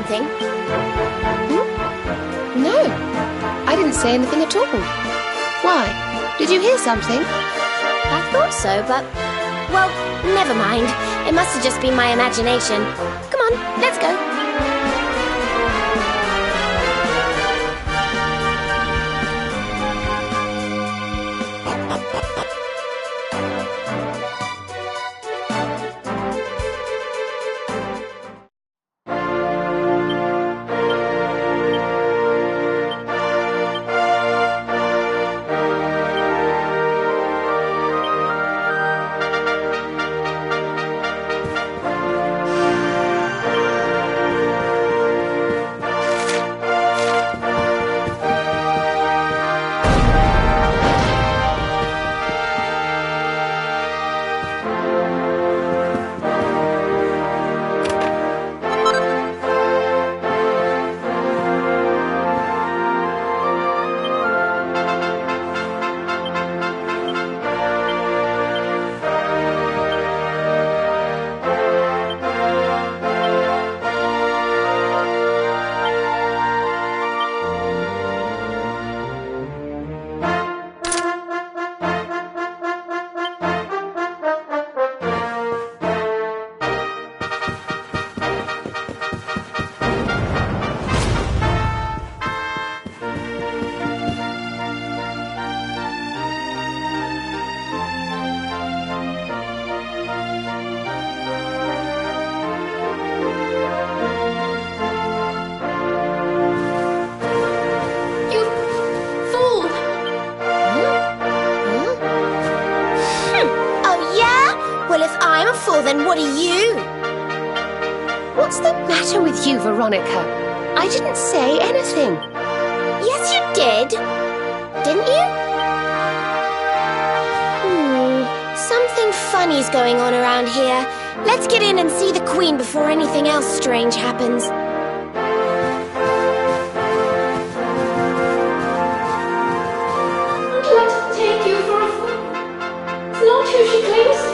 something? No, I didn't say anything at all. Why? Did you hear something? I thought so, but... well, never mind. It must have just been my imagination. Come on, let's go. powerful, then what are you? What's the matter with you, Veronica? I didn't say anything. Yes, you did. Didn't you? Something funny's going on around here. Let's get in and see the Queen before anything else strange happens. I'd like to take you for a fool. It's not who she claims.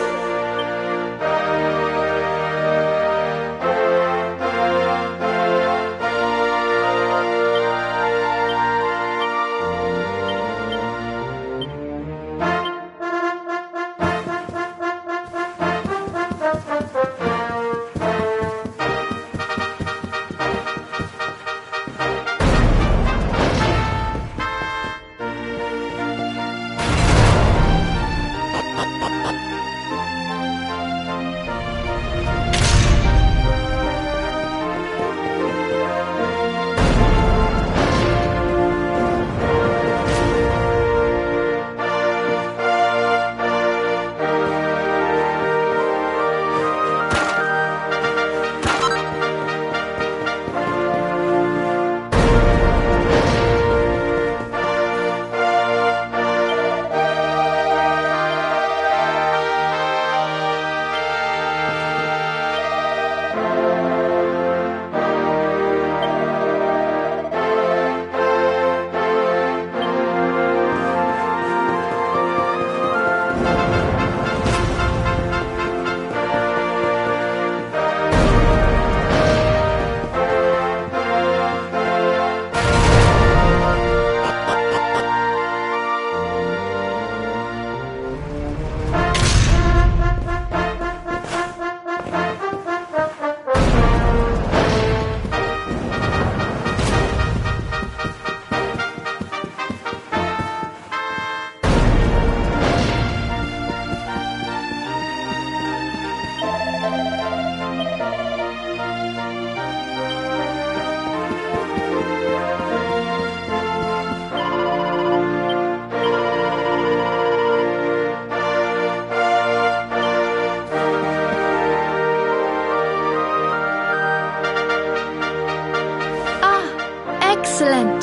Excellent!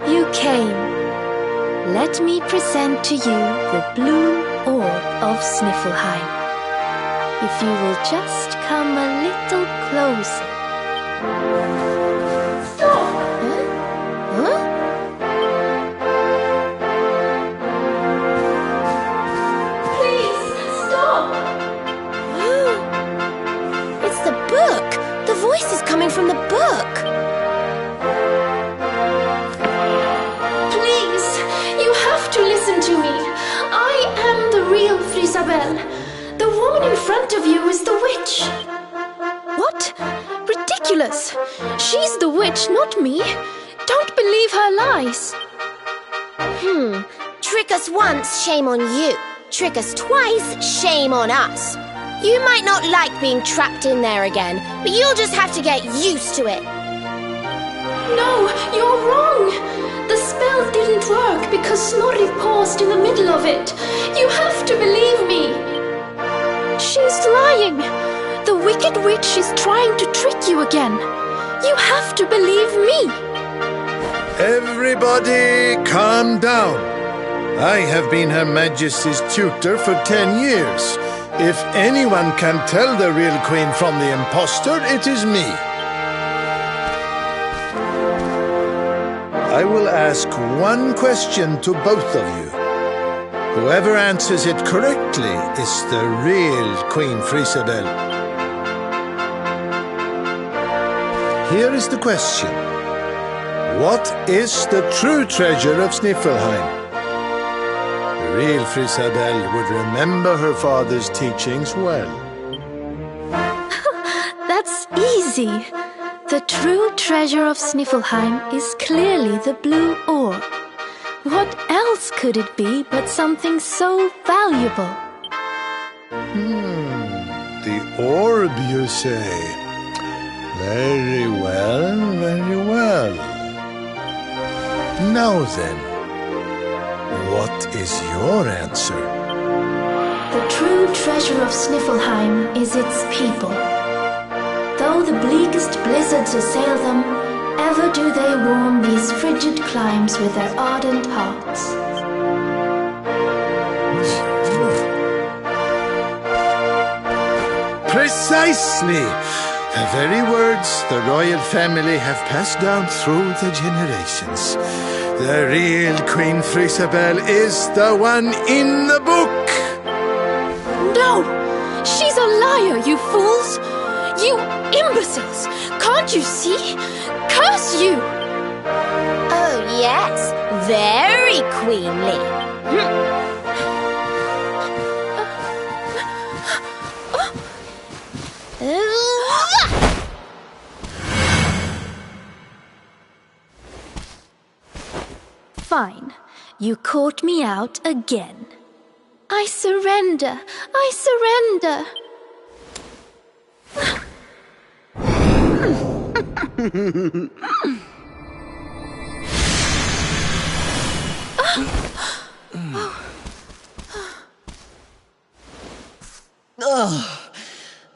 You came. Let me present to you the blue orb of Sniffleheim. If you will just come a little closer. Stop! Huh? Please, stop! It's the book! The voice is coming from the book! Please, you have to listen to me. I am the real Frisabelle. The woman in front of you is the witch. What? Ridiculous! She's the witch, not me. Don't believe her lies. Trick us once, shame on you. Trick us twice, shame on us. You might not like being trapped in there again, but you'll just have to get used to it. No, you're wrong. The spell didn't work because Snorri paused in the middle of it. You have to believe me. She's lying. The wicked witch is trying to trick you again. You have to believe me. Everybody calm down. I have been Her Majesty's tutor for 10 years. If anyone can tell the real queen from the impostor, it is me. I will ask one question to both of you. Whoever answers it correctly is the real Queen Frisabelle. Here is the question. What is the true treasure of Sniffleheim? The real Frisabelle would remember her father's teachings well. That's easy. The true treasure of Sniffleheim is clearly the blue orb. What else could it be but something so valuable? The orb, you say? Very well, very well. Now then, what is your answer? The true treasure of Sniffelheim is its people. Though the bleakest blizzards assail them, ever do they warm these frigid climes with their ardent hearts. Precisely! The very words the royal family have passed down through the generations. The real Queen Frisabel is the one in the book! No! She's a liar, you fools! You imbeciles! Can't you see? Curse you! Oh, yes. Very queenly. Fine. You caught me out again. I surrender. I surrender.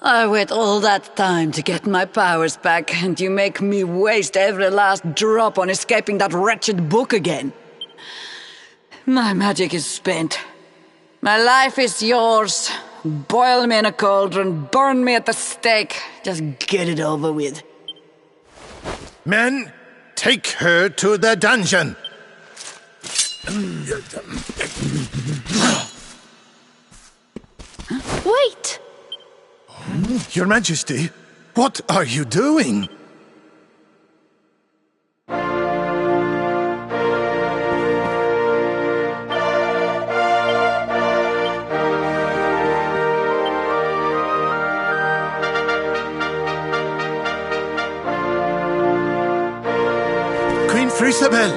I wait all that time to get my powers back, and you make me waste every last drop on escaping that wretched book again. My magic is spent. My life is yours. Boil me in a cauldron, burn me at the stake. Just get it over with. Men, take her to the dungeon! Wait! Your Majesty, what are you doing? Queen Frisabel,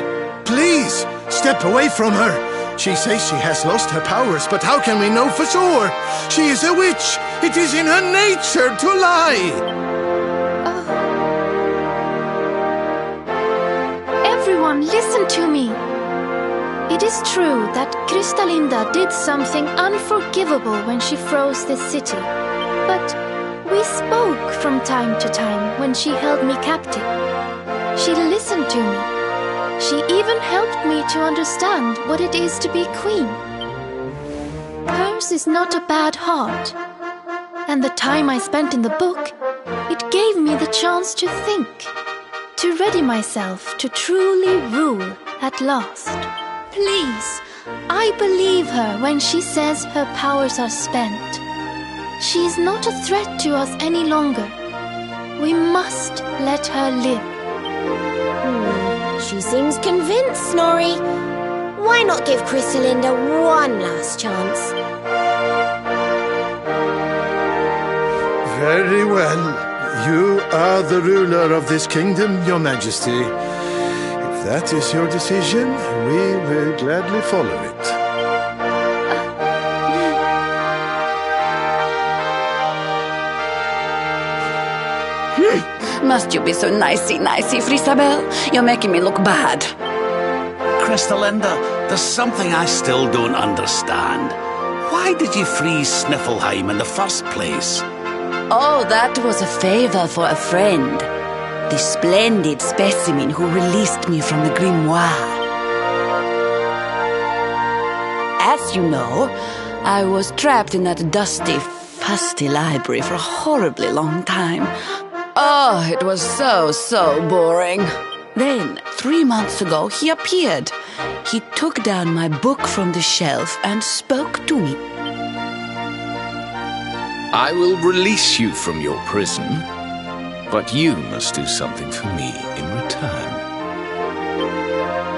please, step away from her. She says she has lost her powers, but how can we know for sure? She is a witch. It is in her nature to lie. Everyone, listen to me. It is true that Kristalinda did something unforgivable when she froze this city. But we spoke from time to time when she held me captive. She listened to me. She even helped me to understand what it is to be queen. Hers is not a bad heart. And the time I spent in the book, it gave me the chance to think, to ready myself to truly rule at last. Please, I believe her when she says her powers are spent. She is not a threat to us any longer. We must let her live. She seems convinced, Snorri. Why not give Kristalinda one last chance? Very well. You are the ruler of this kingdom, Your Majesty. If that is your decision, we will gladly follow it. Must you be so nicey, Frisabel? You're making me look bad. Kristalinda, there's something I still don't understand. Why did you freeze Sniffelheim in the first place? Oh, that was a favor for a friend. The splendid specimen who released me from the grimoire. As you know, I was trapped in that dusty, fusty library for a horribly long time. Oh, it was so boring. Then, 3 months ago, he appeared. He took down my book from the shelf and spoke to me. I will release you from your prison, but you must do something for me in return.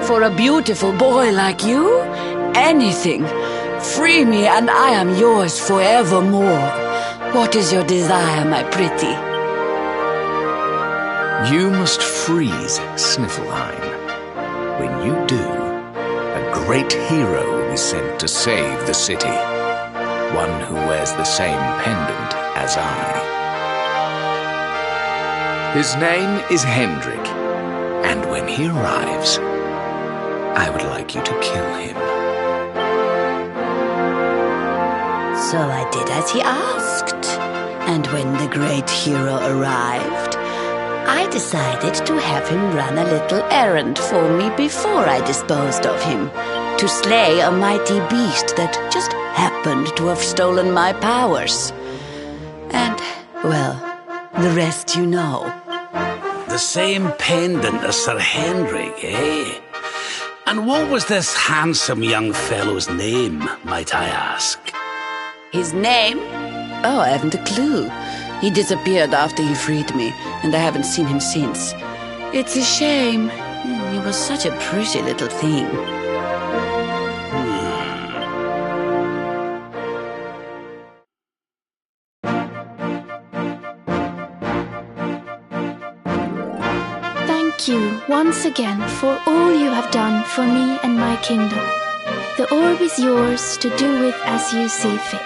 For a beautiful boy like you, anything. Free me and I am yours forevermore. What is your desire, my pretty? You must freeze Sniffelheim. When you do, a great hero will be sent to save the city. One who wears the same pendant as I. His name is Hendrik, and when he arrives, I would like you to kill him. So I did as he asked. And when the great hero arrived, I decided to have him run a little errand for me before I disposed of him, to slay a mighty beast that just happened to have stolen my powers. And, well, the rest you know. The same pendant as Sir Henry, eh? And what was this handsome young fellow's name, might I ask? His name? Oh, I haven't a clue. He disappeared after he freed me, and I haven't seen him since. It's a shame. He was such a pretty little thing. Thank you once again for all you have done for me and my kingdom. The orb is yours to do with as you see fit.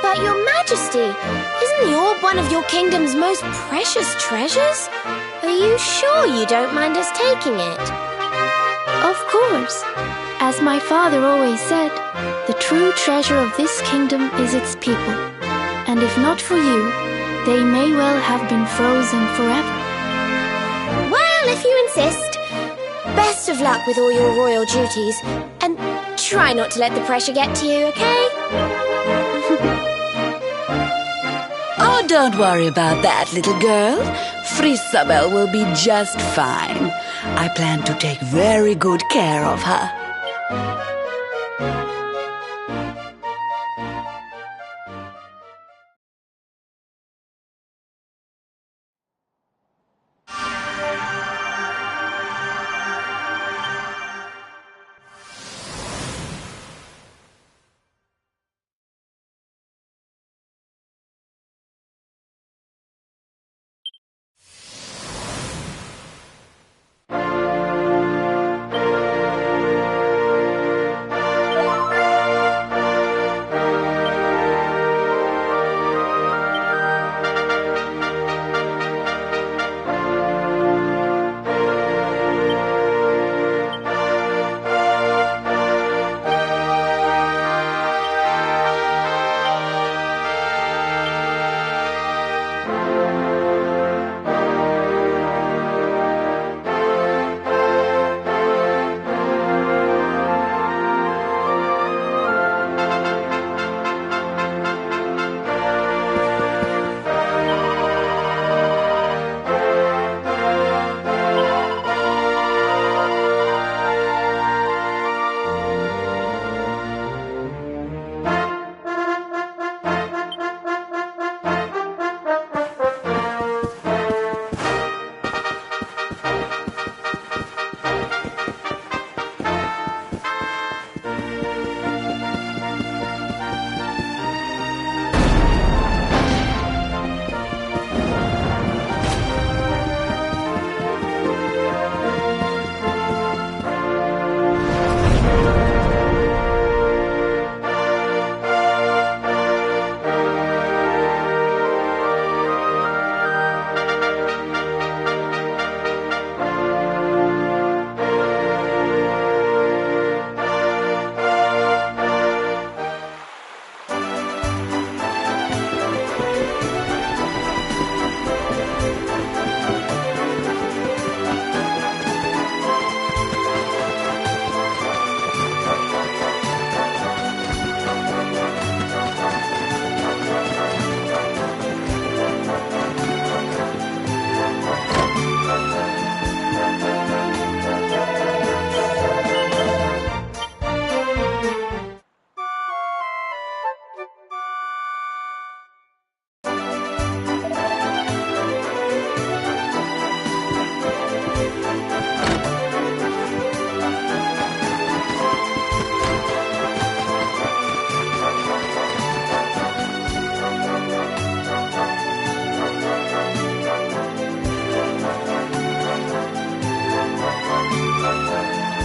But Your Majesty, isn't the orb one of your kingdom's most precious treasures? Are you sure you don't mind us taking it? Of course. As my father always said, the true treasure of this kingdom is its people. And if not for you, they may well have been frozen forever. Well, if you insist. Best of luck with all your royal duties. And try not to let the pressure get to you, okay? Oh, don't worry about that, little girl. Frisabel will be just fine. I plan to take very good care of her.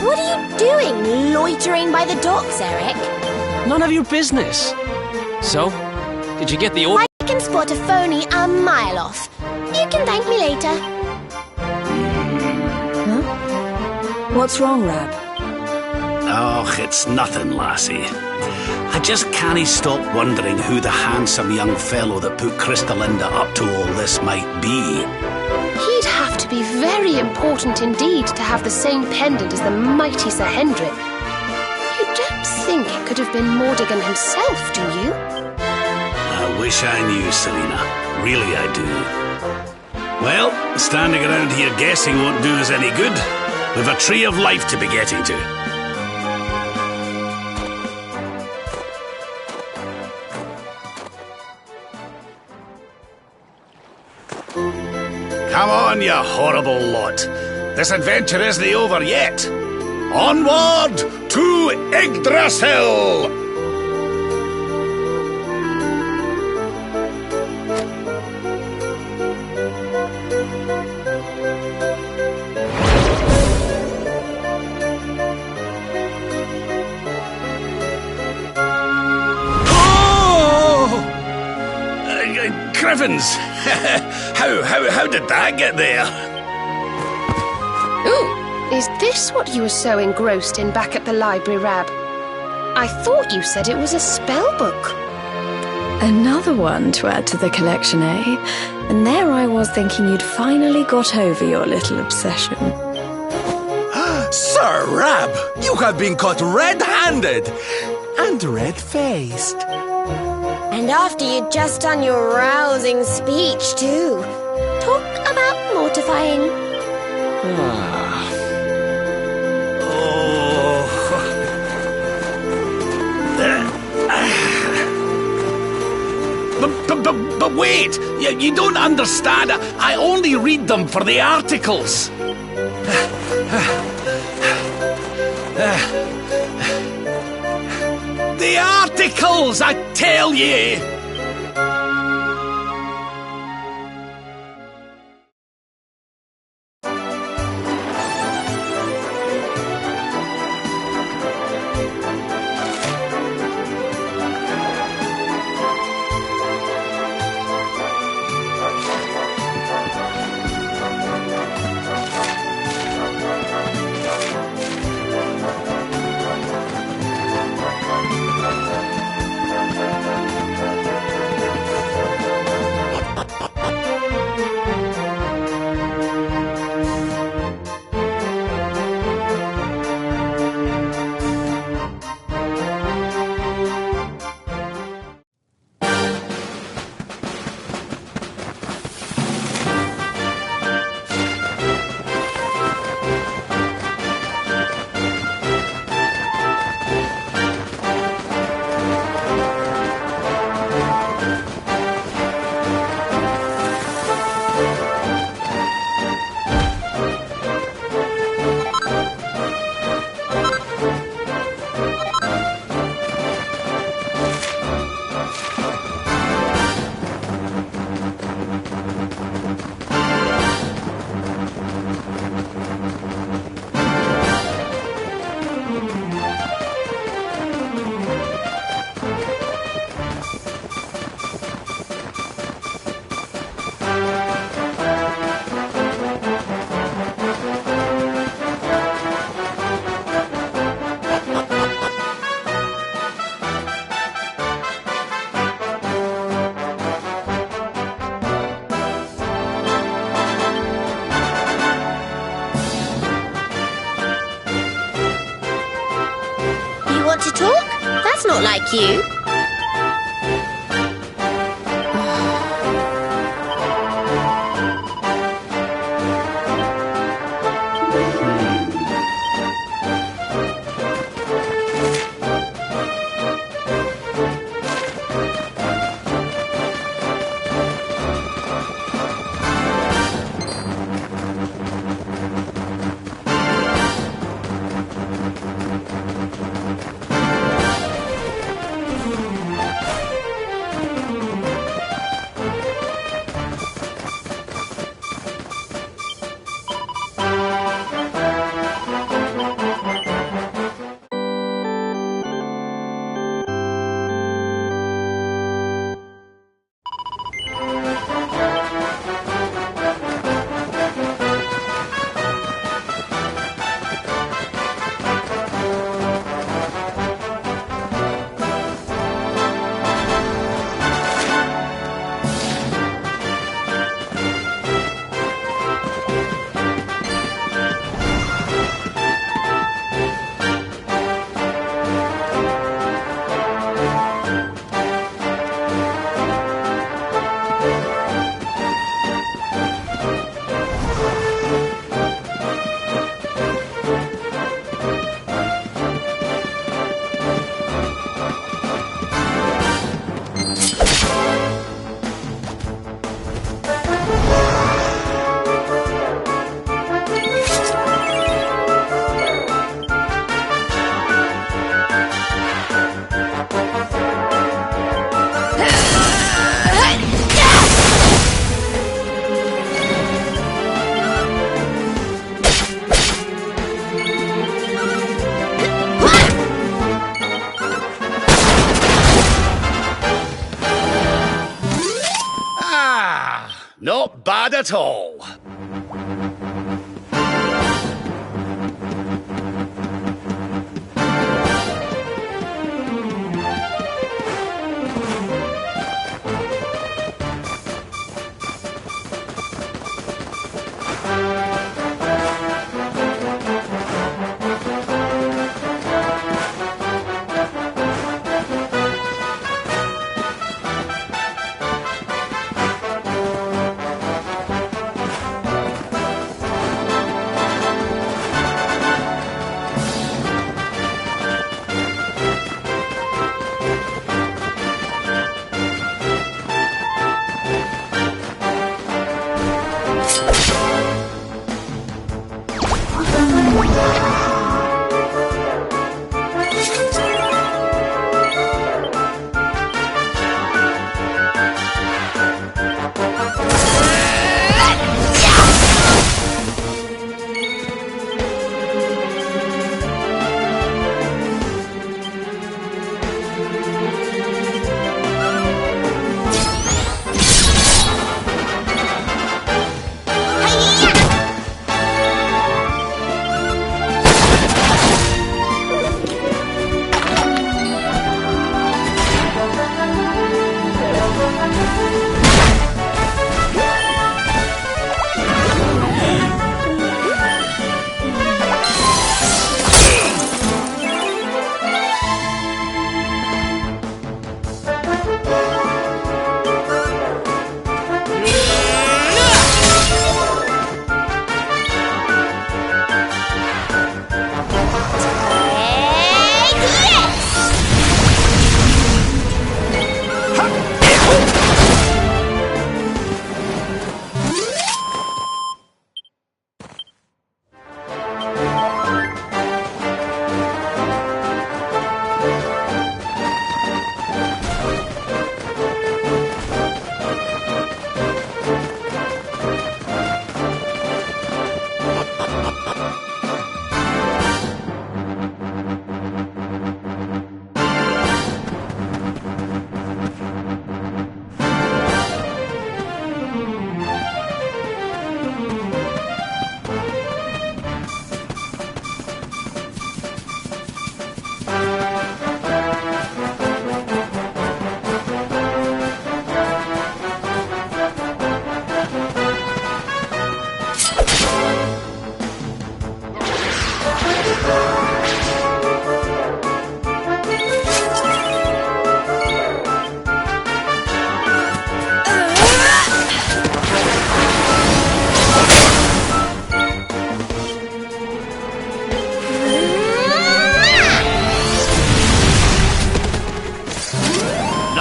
What are you doing, loitering by the docks, Eric? None of your business. So, did you get the orb? I can spot a phony a mile off. You can thank me later. What's wrong, Rab? Oh, it's nothing, lassie. I just can't stop wondering who the handsome young fellow that put Crystalinda up to all this might be. He'd have to be very important indeed to have the same pendant as the mighty Sir Hendrik. You don't think it could have been Mordigan himself, do you? I wish I knew, Selena. Really, I do. Well, standing around here guessing won't do us any good. We've a tree of life to be getting to. Come on, you horrible lot. This adventure isn't over yet. Onward to Yggdrasil! Crivens! how did that get there? Ooh, is this what you were so engrossed in back at the library, Rab? I thought you said it was a spell book. Another one to add to the collection, eh? And there I was thinking you'd finally got over your little obsession. Sir Rab, you have been caught red-handed and red-faced. And after you'd just done your rousing speech, too. Talk about mortifying. But wait! You don't understand. I only read them for the articles. The articles, I tell ye! To talk? That's not like you. Not bad at all.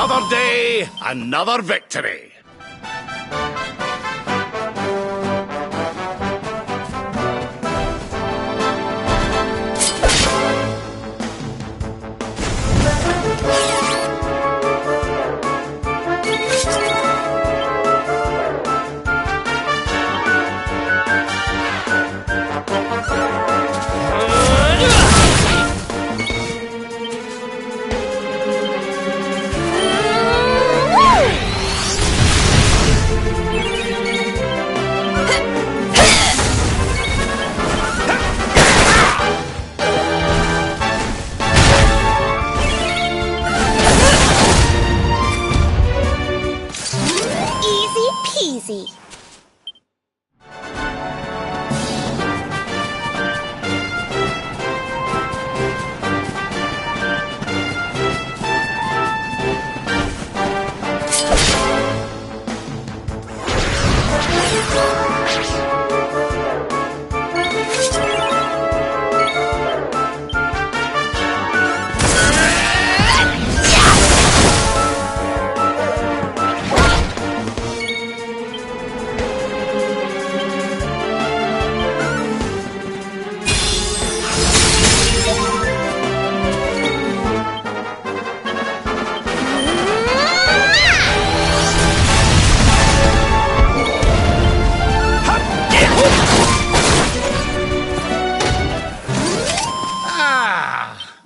Another day, another victory. Easy.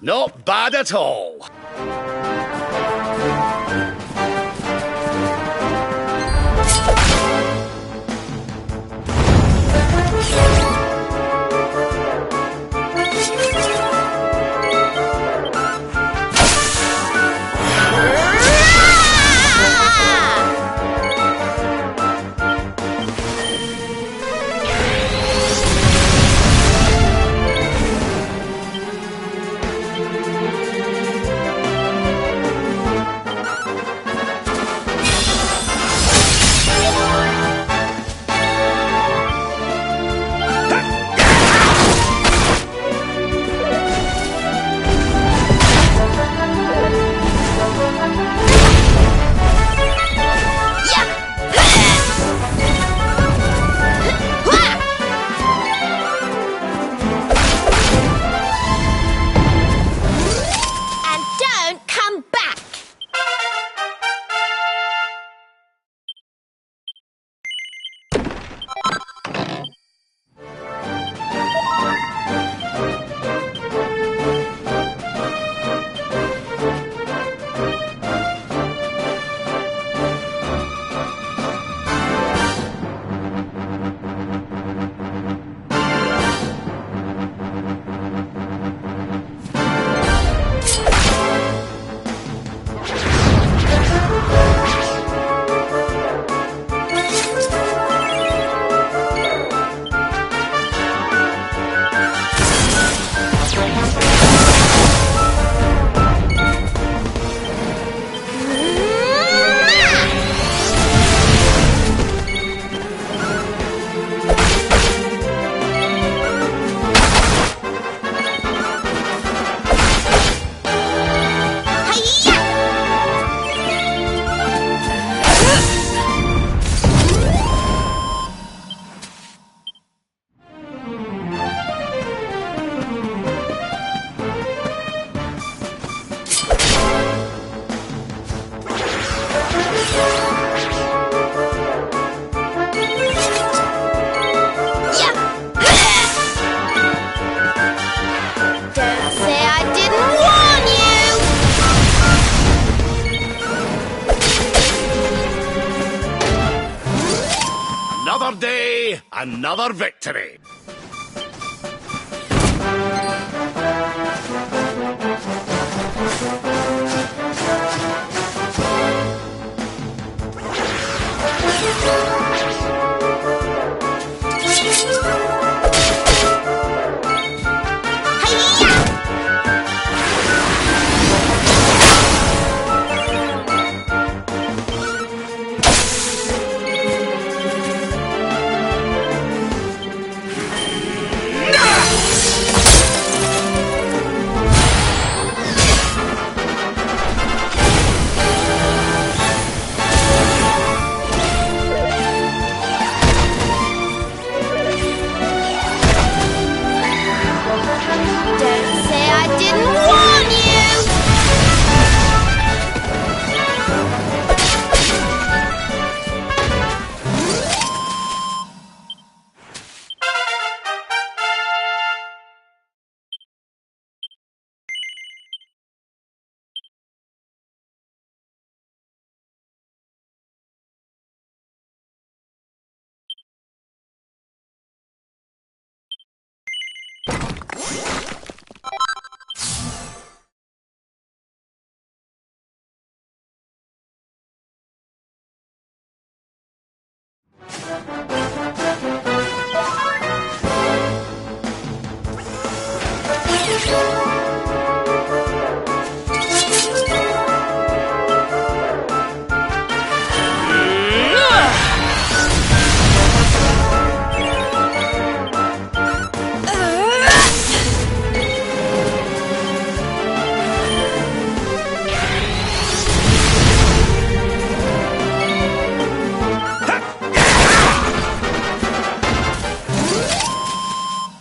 Not bad at all. Another day, another victory.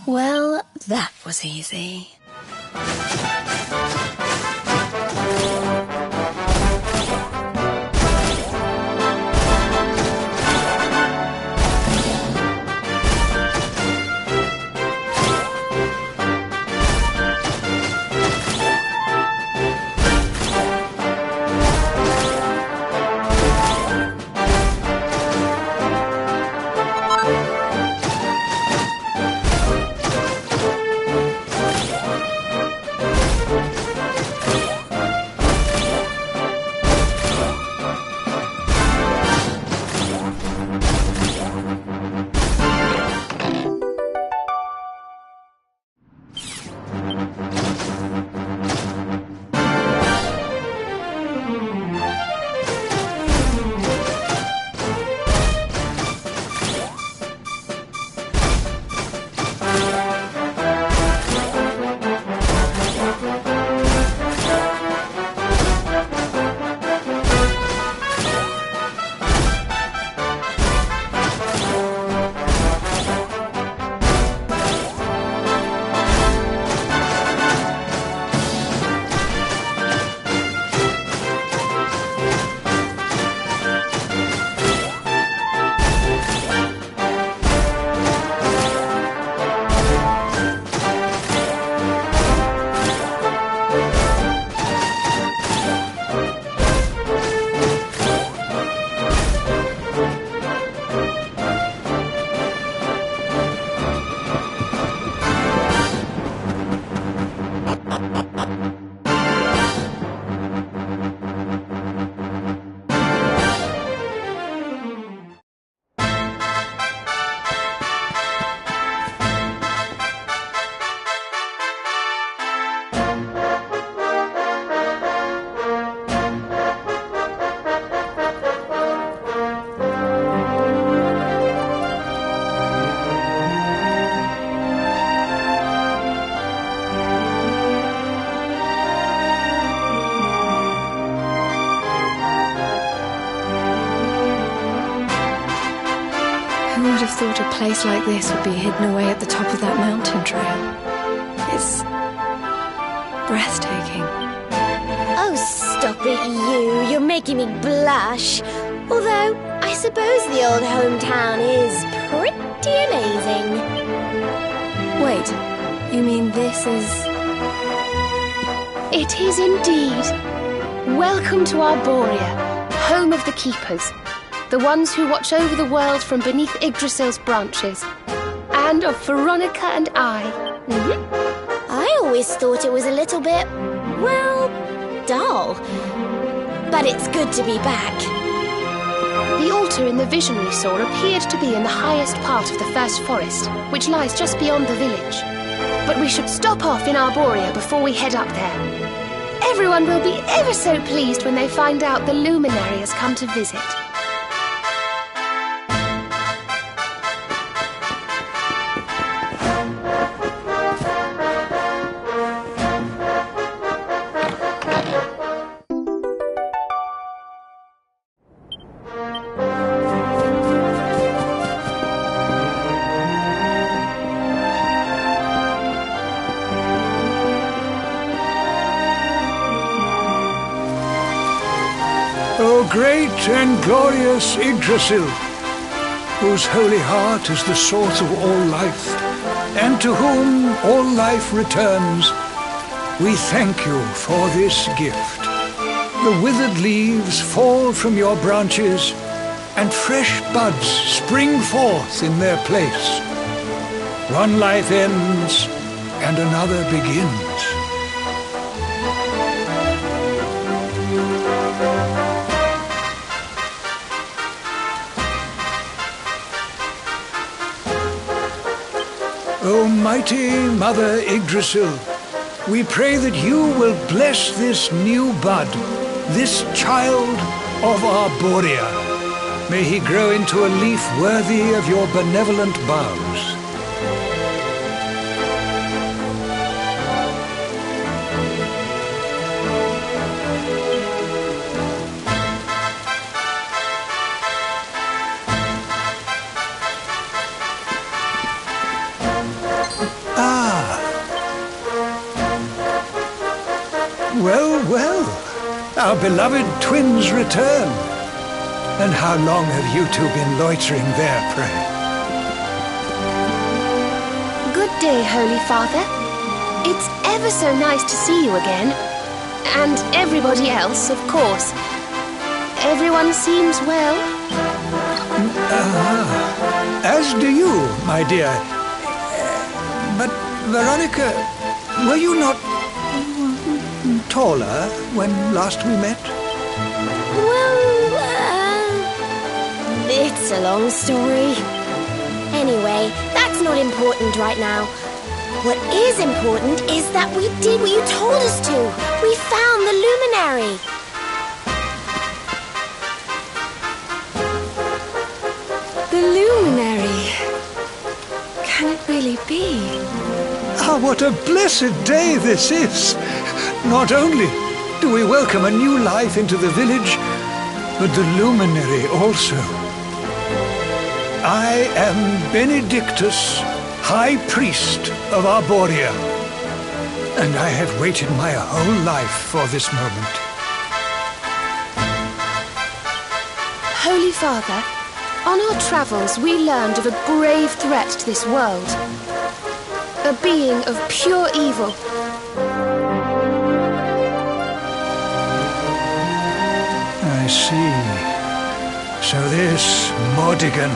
Well, that was easy. Who would have thought a place like this would be hidden away at the top of that mountain trail? It's breathtaking. Oh, stop it, you. You're making me blush. Although, I suppose the old hometown is pretty amazing. Wait, you mean this is... It is indeed. Welcome to Arborea, home of the Keepers. the ones who watch over the world from beneath Yggdrasil's branches, and of Veronica and I. I always thought it was a little bit, well, dull. But it's good to be back. The altar in the vision we saw appeared to be in the highest part of the first forest, which lies just beyond the village. But we should stop off in Arborea before we head up there. Everyone will be ever so pleased when they find out the luminary has come to visit. O great and glorious Yggdrasil, whose holy heart is the source of all life, and to whom all life returns, we thank you for this gift. The withered leaves fall from your branches, and fresh buds spring forth in their place. One life ends, and another begins. O mighty Mother Yggdrasil, we pray that you will bless this new bud, this child of Arborea. May he grow into a leaf worthy of your benevolent boughs. Well, our beloved twins return. And how long have you two been loitering there, pray? Good day, Holy Father. It's ever so nice to see you again. And everybody else, of course. Everyone seems well. As do you, my dear. But, Veronica, were you not taller when last we met? It's a long story. Anyway, that's not important right now. What is important is that we did what you told us to. We found the luminary. The luminary. Can it really be? Ah, what a blessed day this is! Not only do we welcome a new life into the village, but the luminary also. I am Benedictus, High Priest of Arborea, and I have waited my whole life for this moment. Holy Father, on our travels we learned of a grave threat to this world. A being of pure evil. I see. So this Mordigan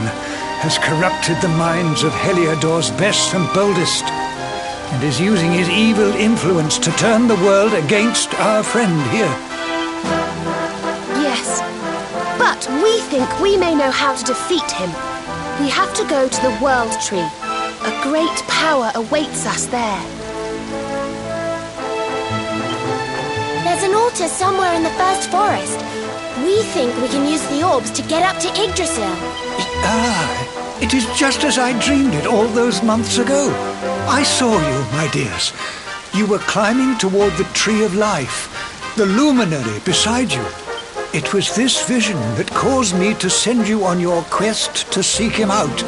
has corrupted the minds of Heliodor's best and boldest, and is using his evil influence to turn the world against our friend here. Yes, but we think we may know how to defeat him. We have to go to the World Tree. A great power awaits us there. There's an altar somewhere in the first forest. We think we can use the orbs to get up to Yggdrasil. It is just as I dreamed it all those months ago. I saw you, my dears. You were climbing toward the Tree of Life, the luminary beside you. It was this vision that caused me to send you on your quest to seek him out.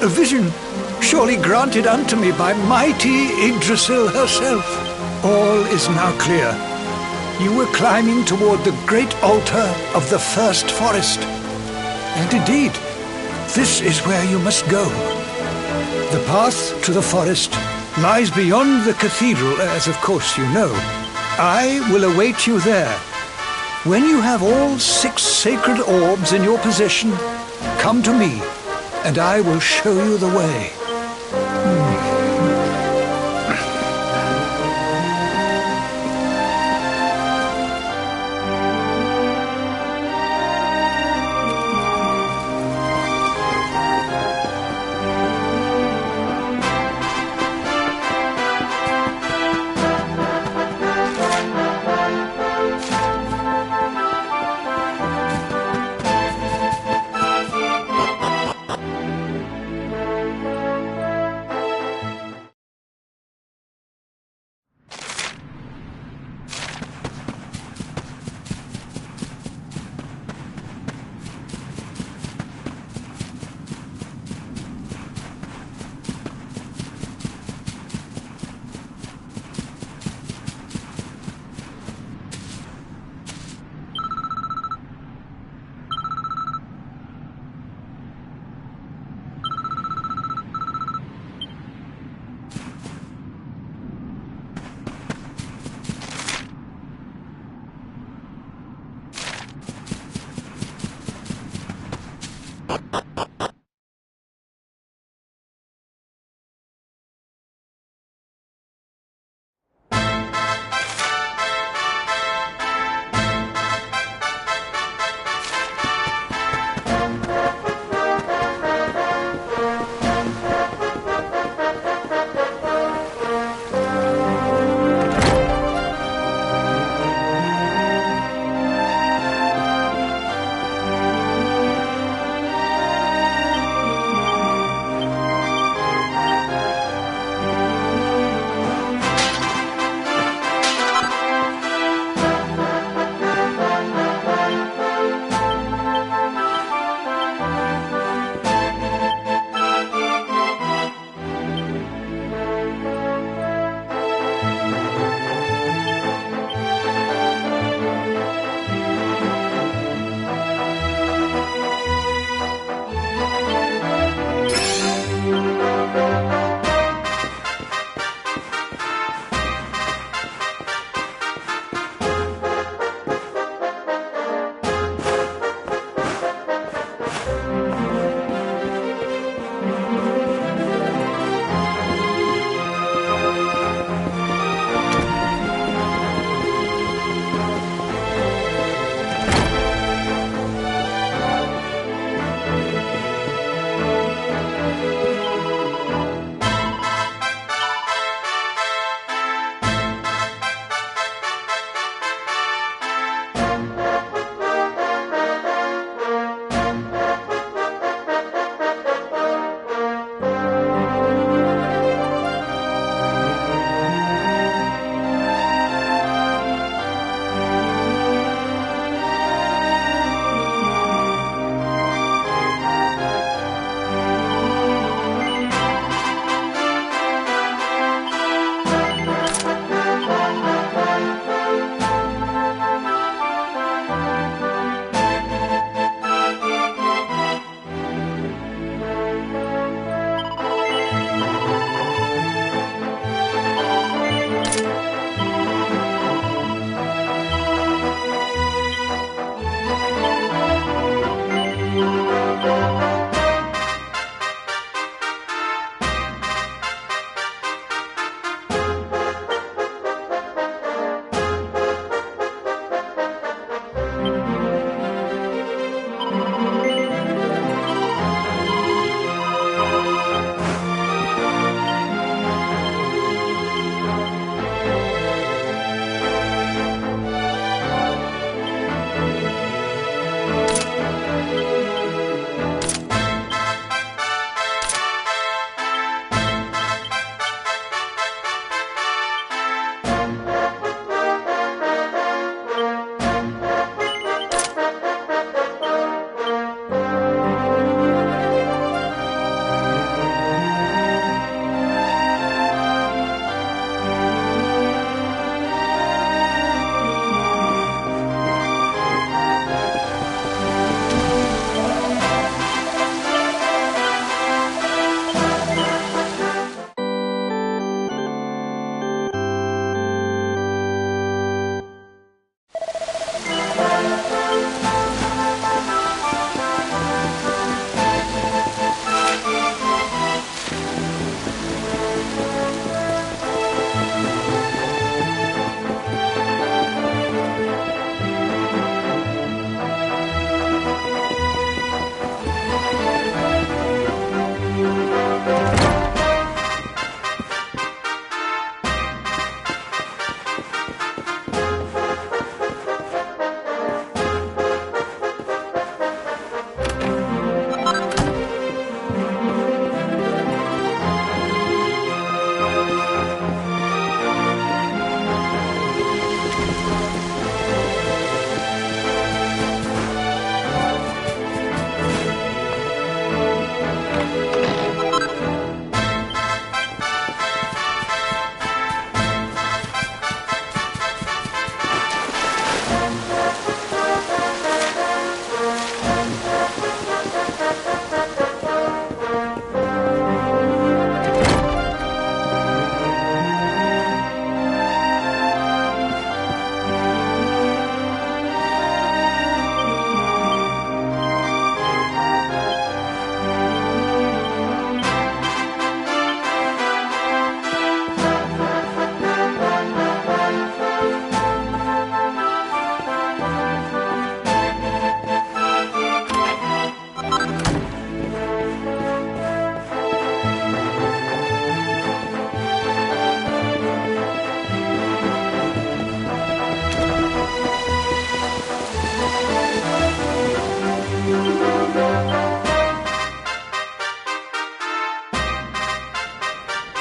A vision surely granted unto me by mighty Yggdrasil herself. All is now clear. You were climbing toward the great altar of the first forest. And indeed, this is where you must go. The path to the forest lies beyond the cathedral, as of course you know. I will await you there. When you have all 6 sacred orbs in your possession, come to me, and I will show you the way.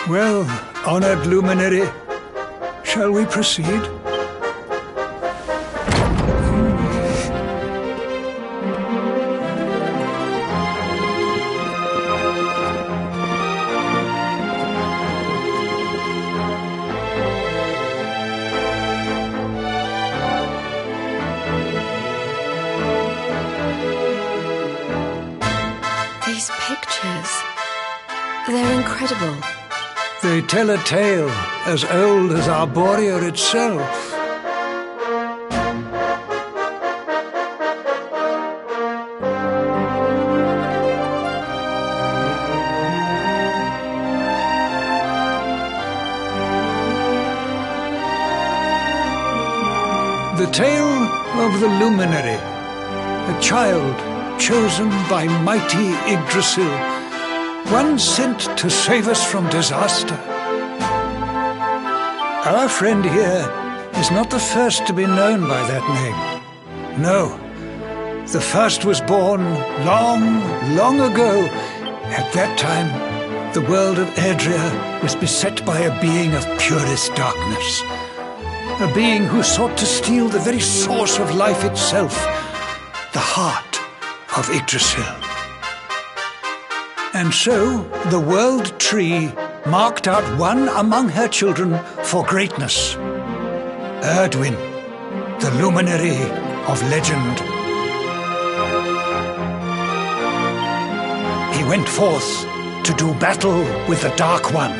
Well, honored luminary, shall we proceed? These pictures, they're incredible. They tell a tale as old as Arborea itself. The tale of the luminary, a child chosen by mighty Yggdrasil, one sent to save us from disaster. Our friend here is not the first to be known by that name. No, the first was born long, long ago. At that time, the world of Erdrea was beset by a being of purest darkness. A being who sought to steal the very source of life itself, the heart of Yggdrasil. And so, the World Tree marked out one among her children for greatness. Erdwin, the luminary of legend. He went forth to do battle with the Dark One.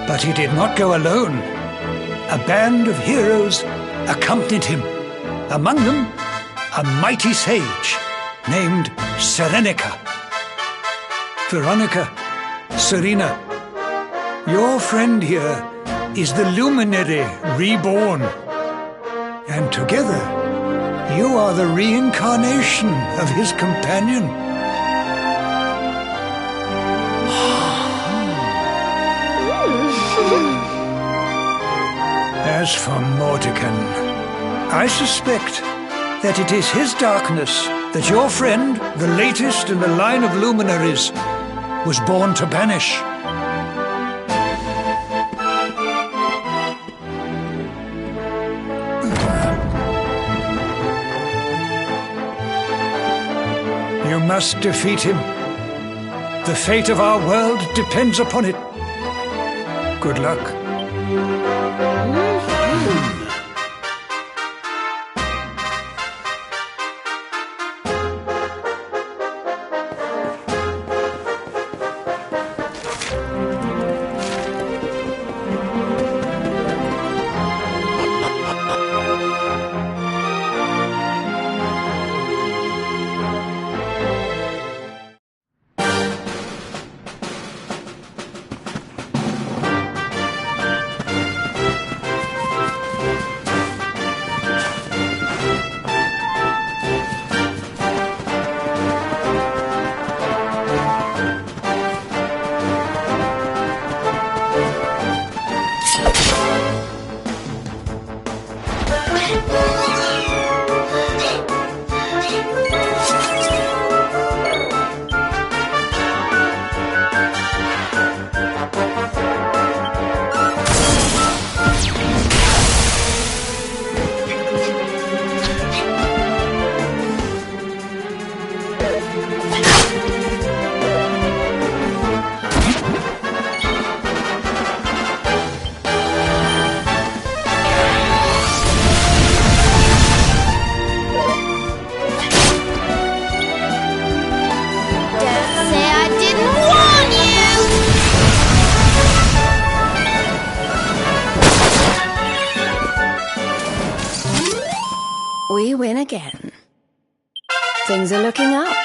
But he did not go alone. A band of heroes accompanied him. Among them, a mighty sage named Serenica. Veronica, Serena, your friend here is the luminary reborn. And together, you are the reincarnation of his companion. As for Mordekan, I suspect that it is his darkness that your friend, the latest in the line of luminaries, was born to banish. You must defeat him. The fate of our world depends upon it. Good luck. We win again. Things are looking up.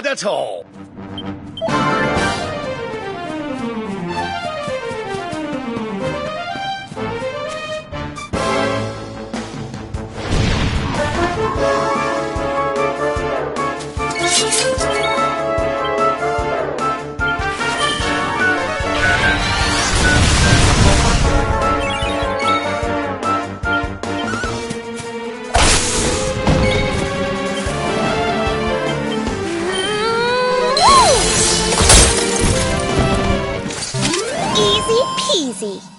at all. Easy peasy.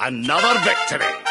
Another victory.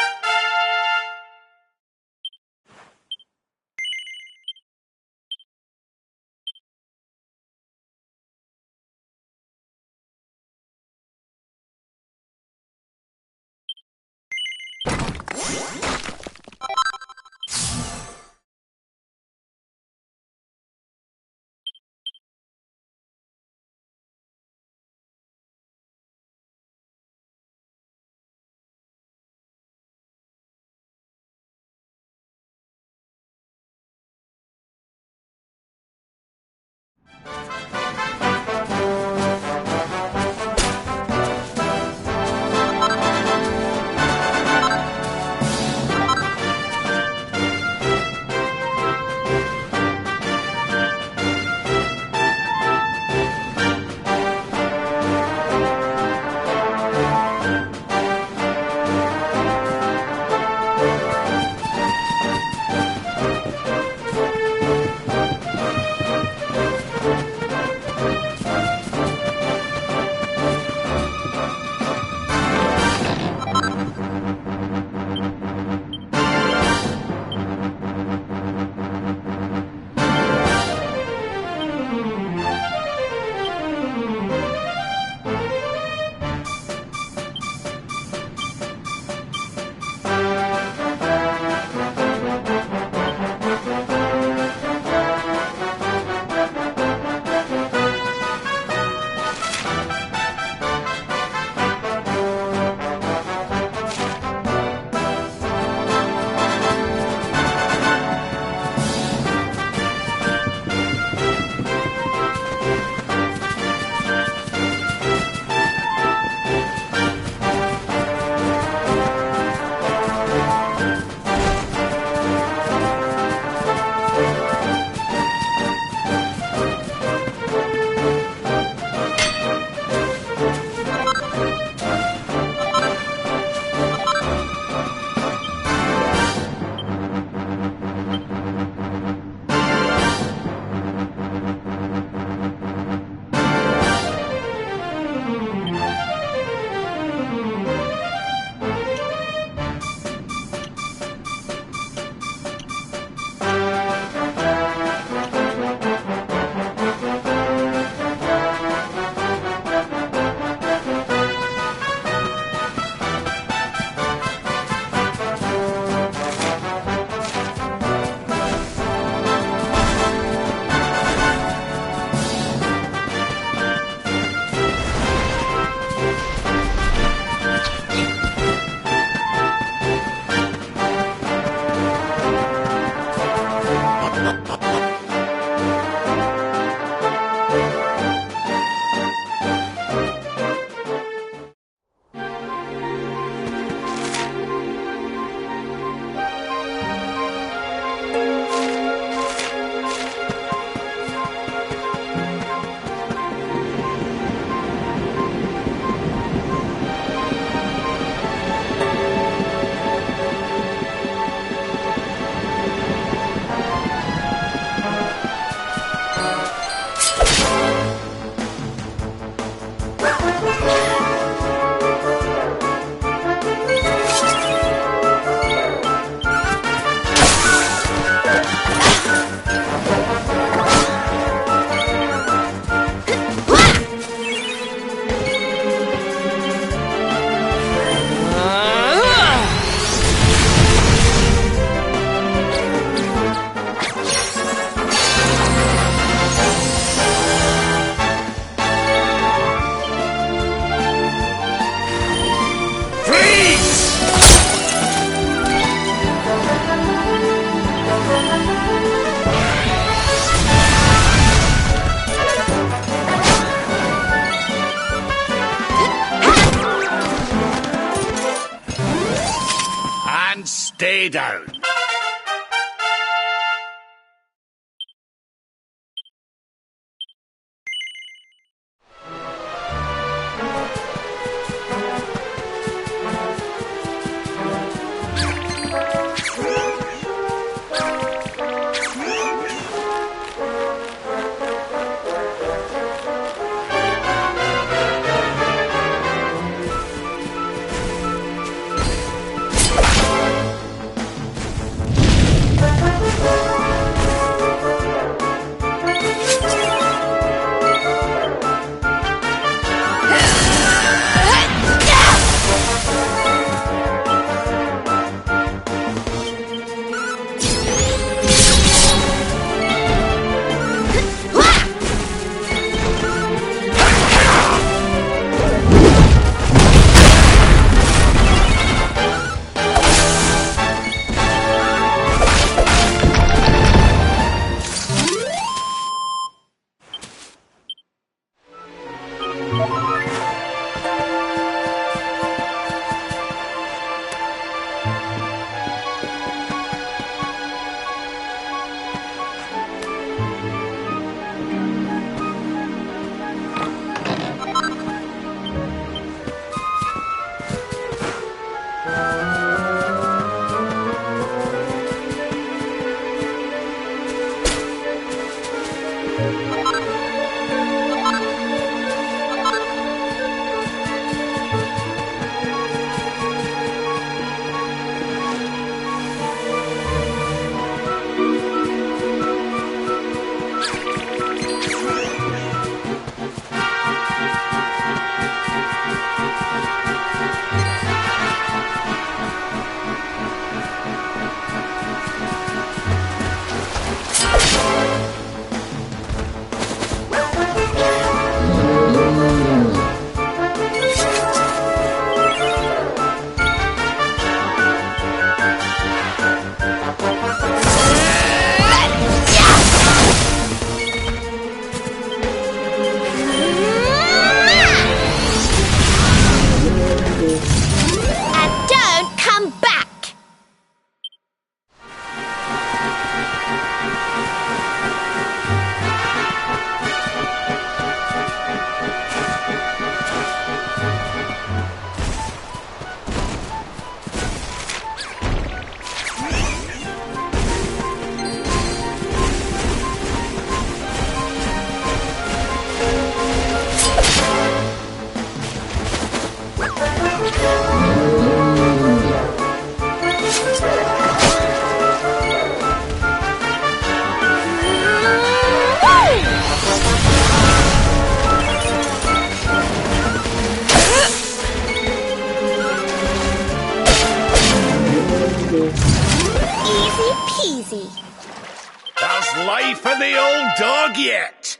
Stay down. Easy peasy. There's life in the old dog yet.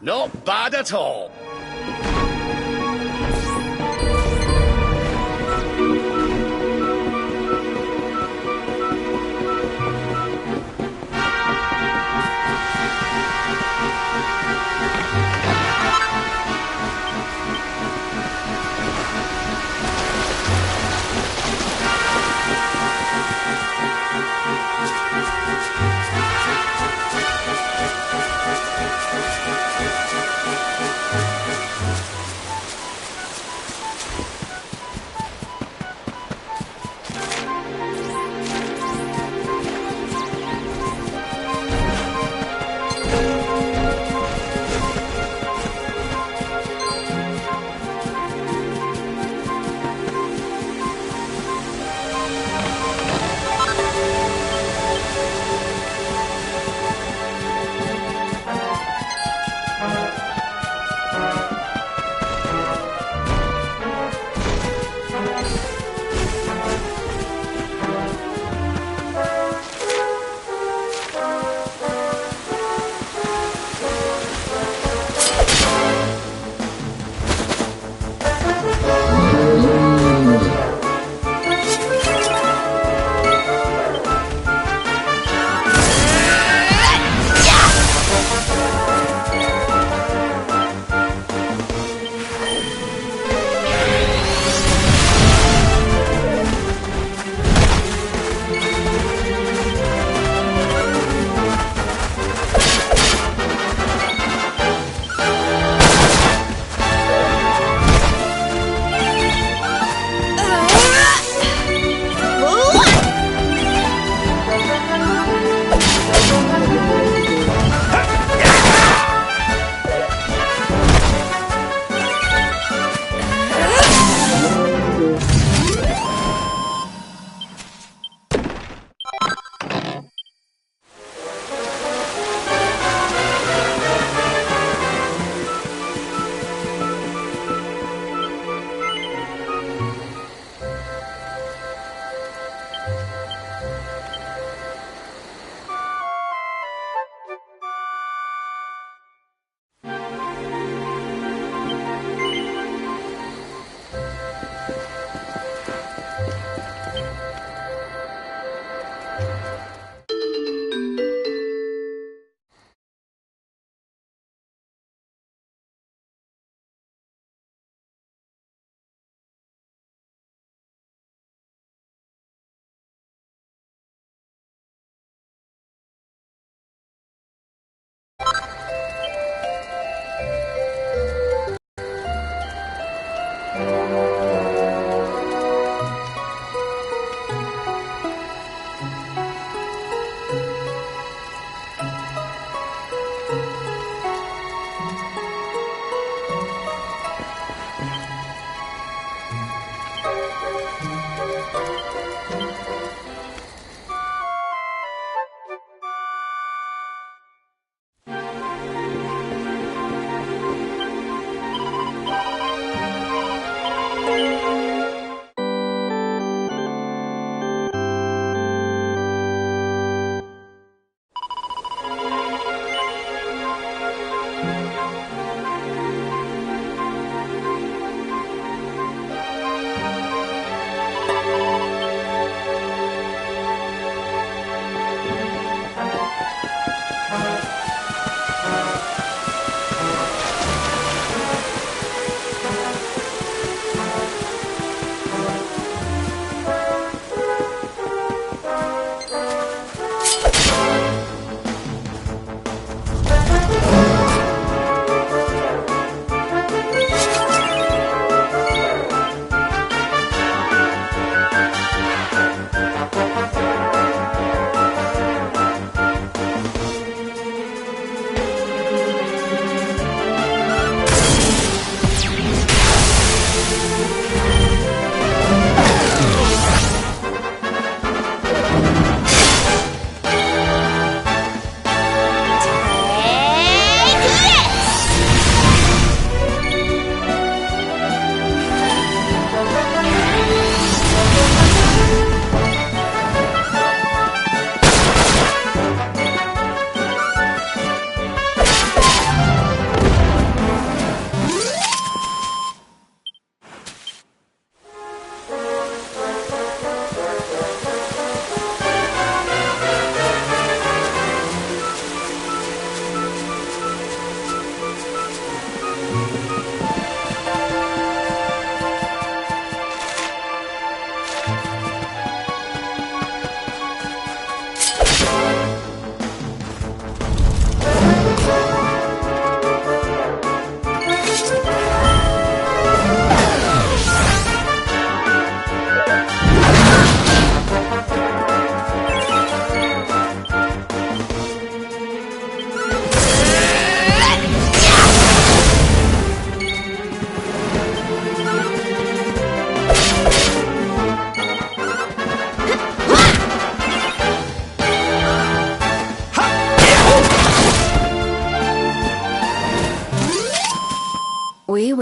Not bad at all.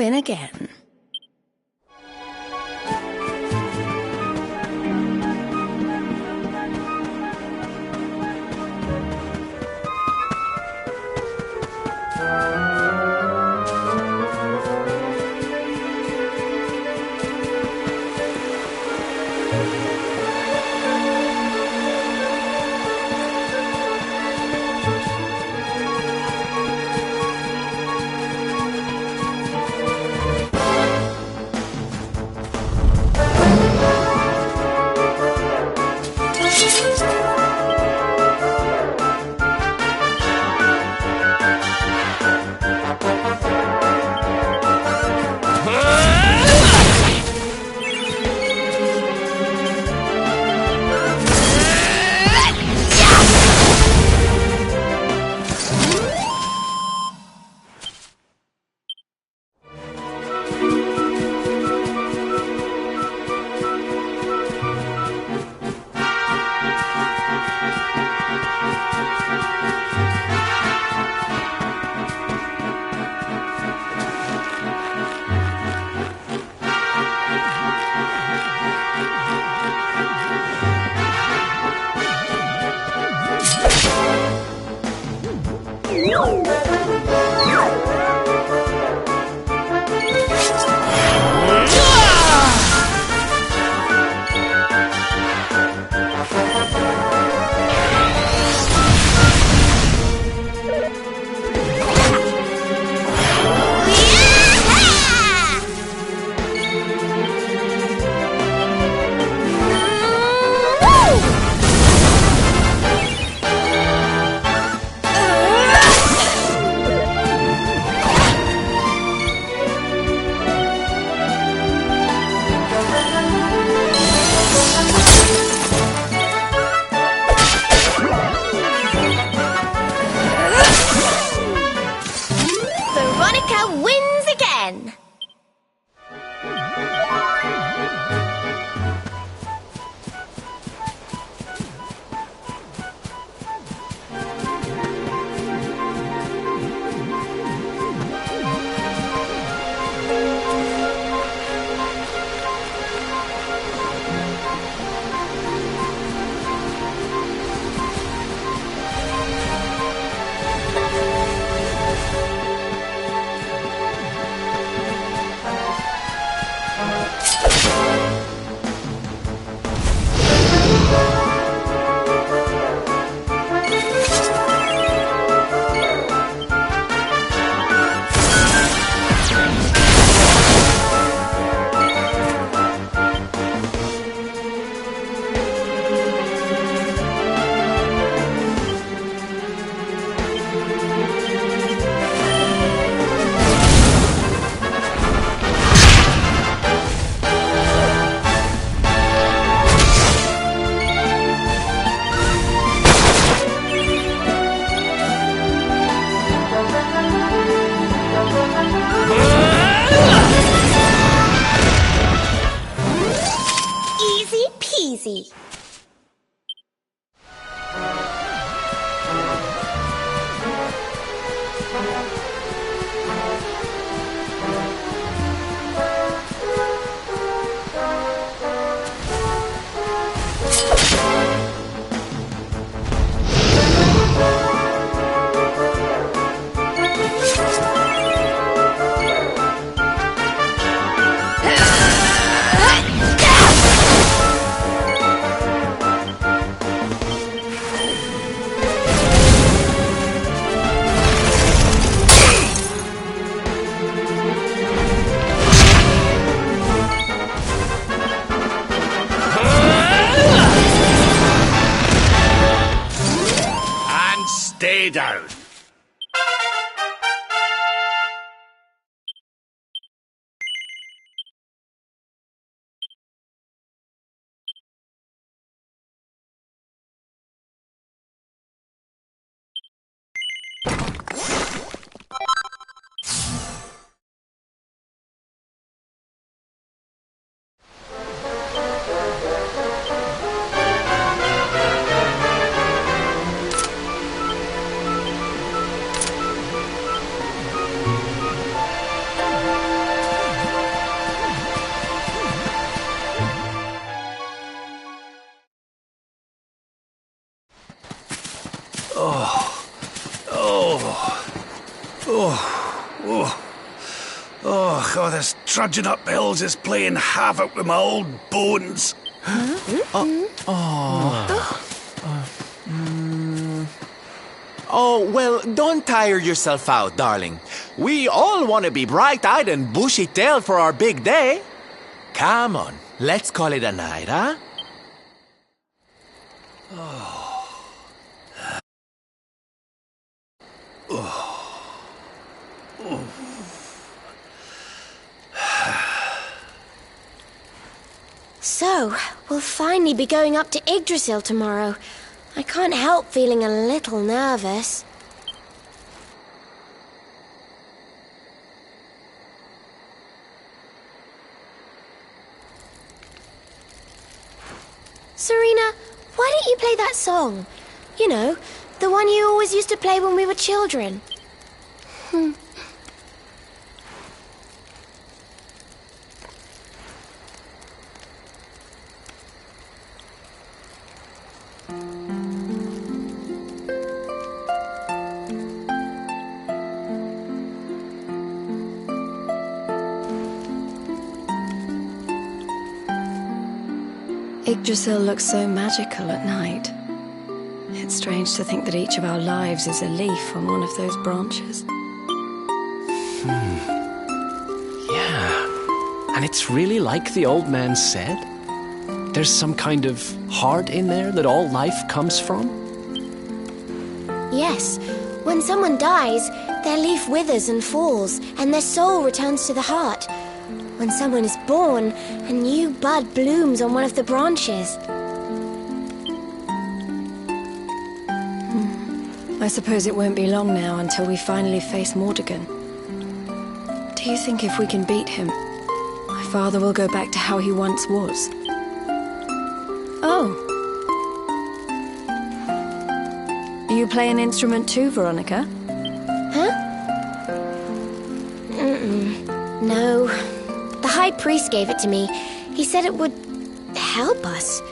win again. easy. Stay down. Oh, this trudging up hills is playing havoc with my old bones. Oh, well, don't tire yourself out, darling. We all want to be bright-eyed and bushy-tailed for our big day. Come on, let's call it a night, huh? So, we'll finally be going up to Yggdrasil tomorrow. I can't help feeling a little nervous. Serena, why don't you play that song? You know, the one you always used to play when we were children. Yggdrasil looks so magical at night. It's strange to think that each of our lives is a leaf on one of those branches. Yeah. And it's really like the old man said? There's some kind of heart in there that all life comes from? Yes, when someone dies, their leaf withers and falls, and their soul returns to the heart. When someone is born, a new bud blooms on one of the branches. I suppose it won't be long now until we finally face Mordegon. Do you think if we can beat him, my father will go back to how he once was? Oh. You play an instrument too, Veronica? Huh? No. The High Priest gave it to me. He said it would help us.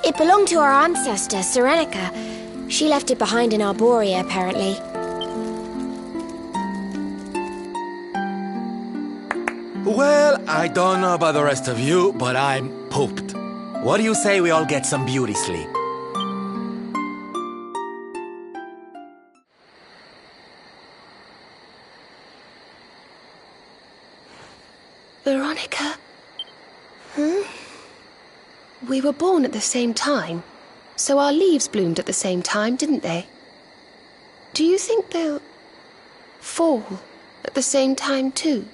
It belonged to our ancestor, Serenica. She left it behind in Arborea, apparently. Well, I don't know about the rest of you, but I'm pooped. What do you say we all get some beauty sleep? Veronica? We were born at the same time, so our leaves bloomed at the same time, didn't they? Do you think they'll fall at the same time too?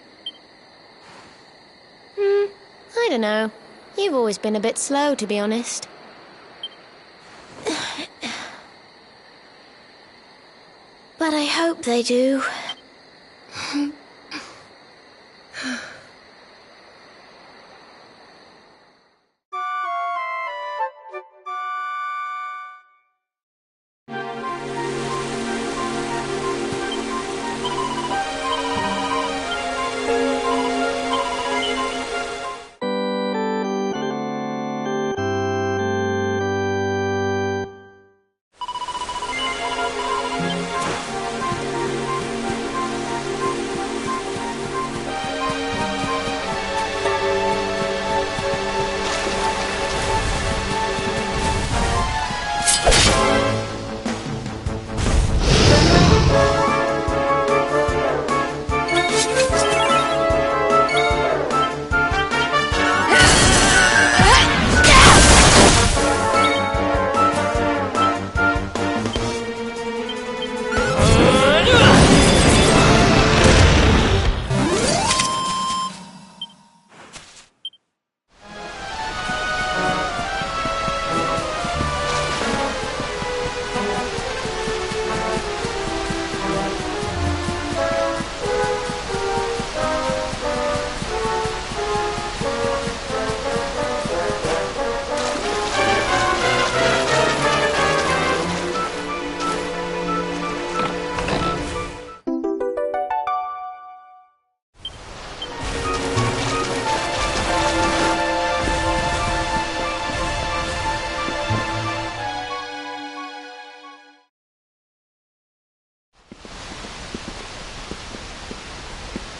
I don't know. You've always been a bit slow, to be honest. But I hope they do.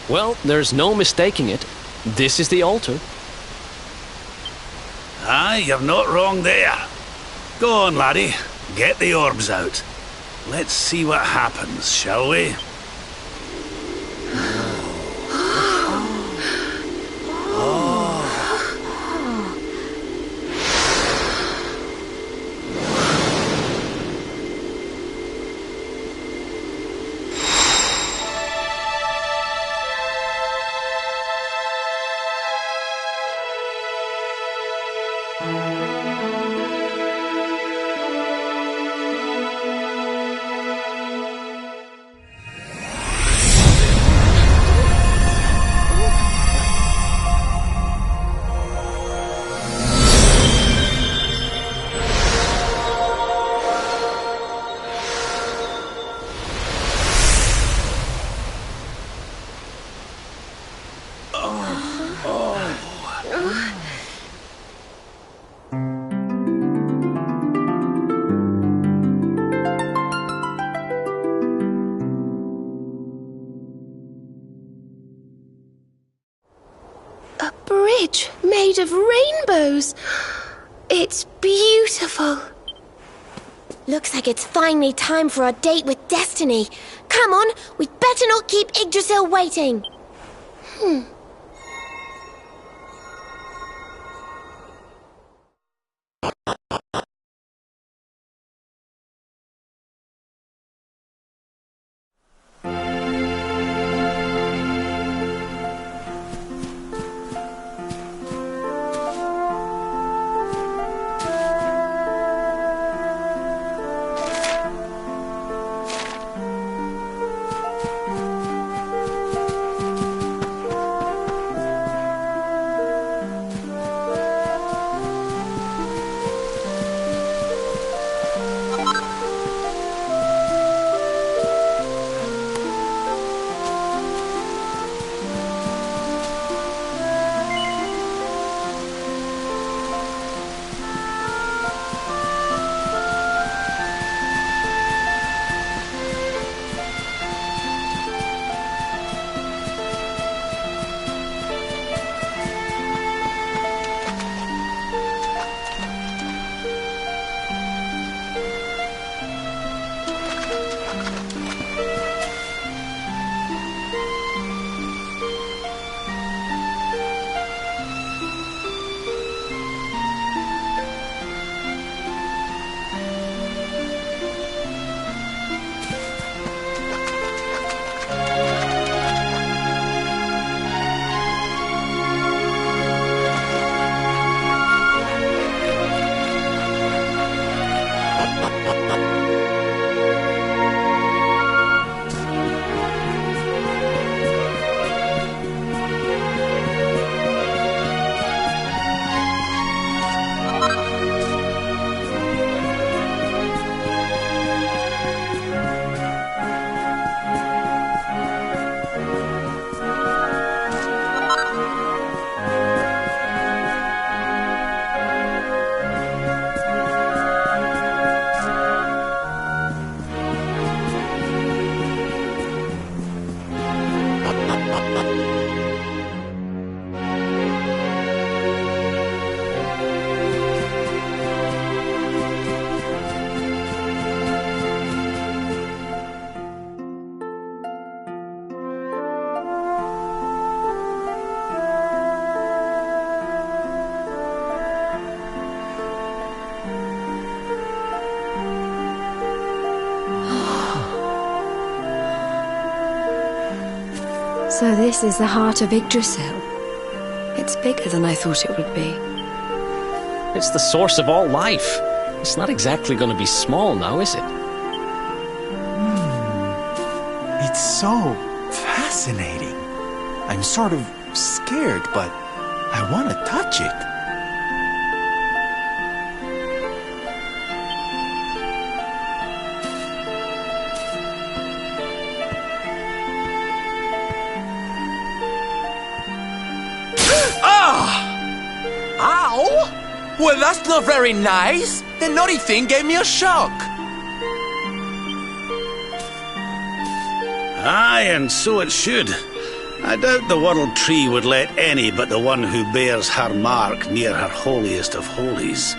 Well, there's no mistaking it. This is the altar. Aye, you're not wrong there. Go on, laddie. Get the orbs out. Let's see what happens, shall we? Bridge made of rainbows. It's beautiful. Looks like it's finally time for our date with Destiny. Come on, we'd better not keep Yggdrasil waiting. So this is the heart of Yggdrasil. It's bigger than I thought it would be. It's the source of all life. It's not exactly going to be small now, is it? It's so fascinating. I'm sort of scared, but I want to touch it. Ow! Well, that's not very nice. The naughty thing gave me a shock. Aye, and so it should. I doubt the World Tree would let any but the one who bears her mark near her holiest of holies.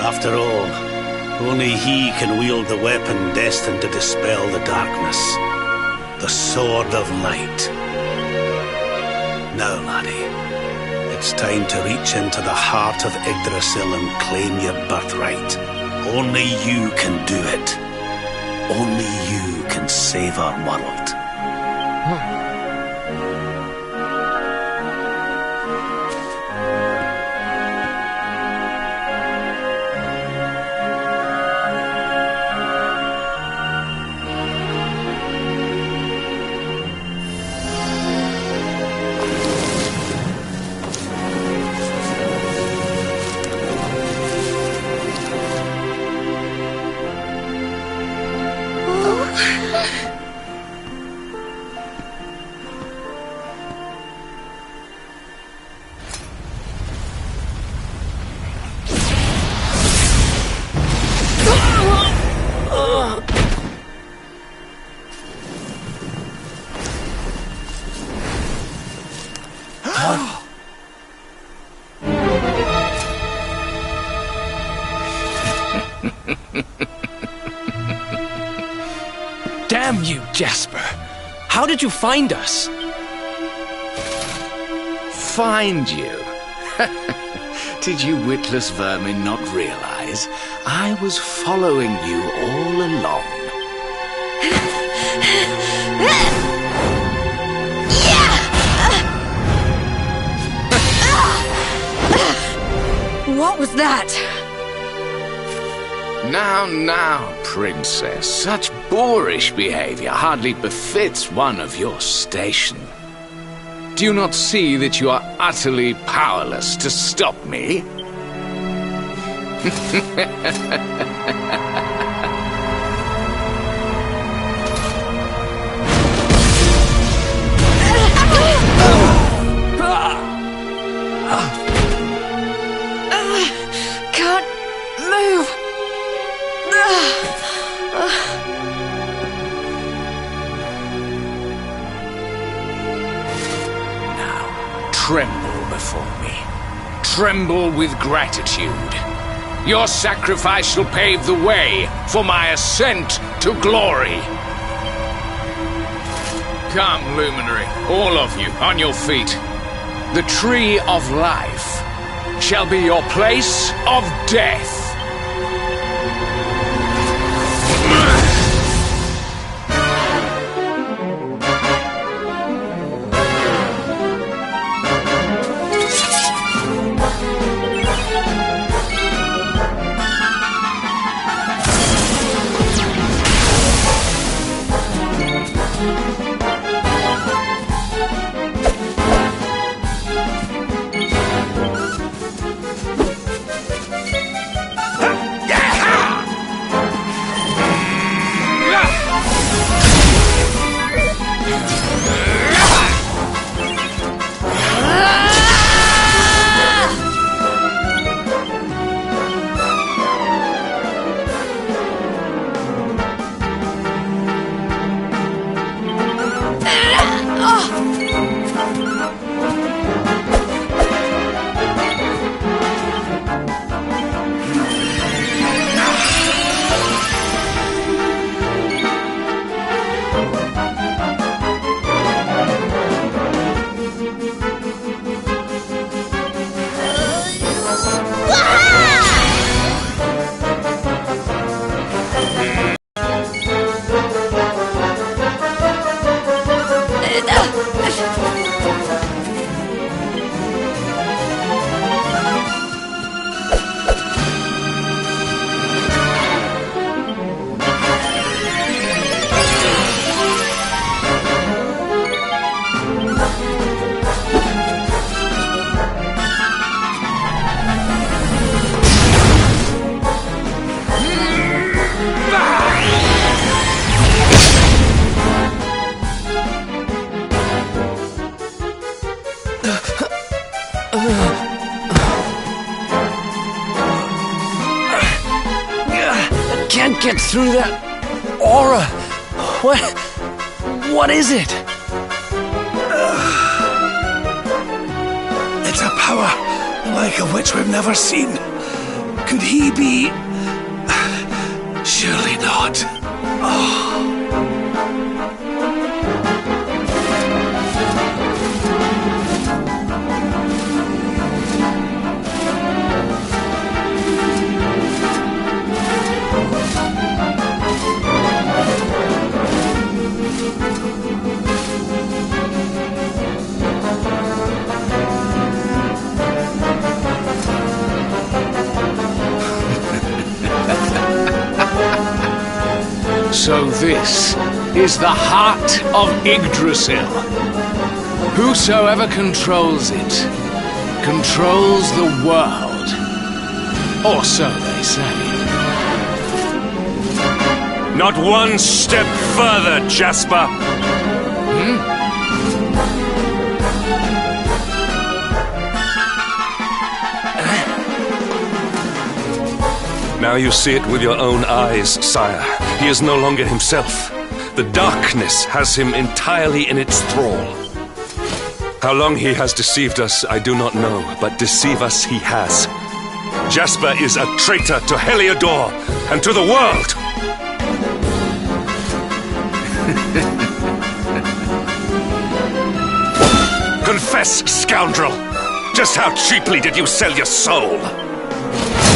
After all, only he can wield the weapon destined to dispel the darkness. The Sword of Light. Now, laddie, it's time to reach into the heart of Yggdrasil and claim your birthright. Only you can do it. Only you can save our world. Damn you, Jasper! How did you find us? Find you? Did you witless vermin not realize I was following you all along? What was that? Now, princess, such boorish behavior hardly befits one of your station. Do you not see that you are utterly powerless to stop me? Can't move. Tremble before me. Tremble with gratitude. Your sacrifice shall pave the way for my ascent to glory. Come, luminary, all of you, on your feet. The Tree of Life shall be your place of death. can't get through that aura. What is it? It's a power like of which we've never seen. Could he be... Surely not. So this is the heart of Yggdrasil. Whosoever controls it, controls the world. Or so they say. Not one step further, Jasper! Now you see it with your own eyes, sire. He is no longer himself. The darkness has him entirely in its thrall. How long he has deceived us, I do not know, but deceive us he has. Jasper is a traitor to Heliodor and to the world! Confess, scoundrel! Just how cheaply did you sell your soul?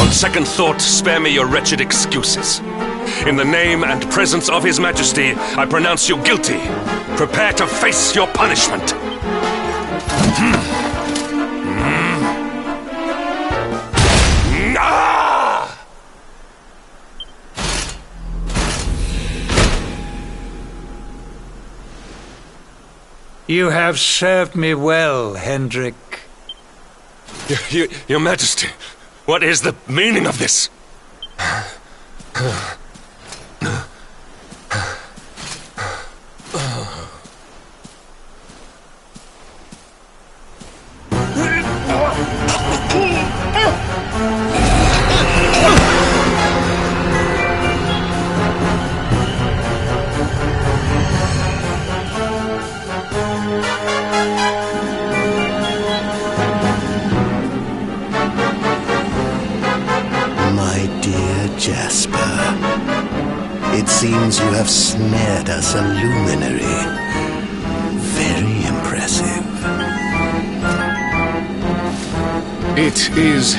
On second thought, spare me your wretched excuses. In the name and presence of His Majesty, I pronounce you guilty. Prepare to face your punishment. You have served me well, Hendrik. Your Majesty, what is the meaning of this? Jasper, it seems you have snared us a luminary. Very impressive. It is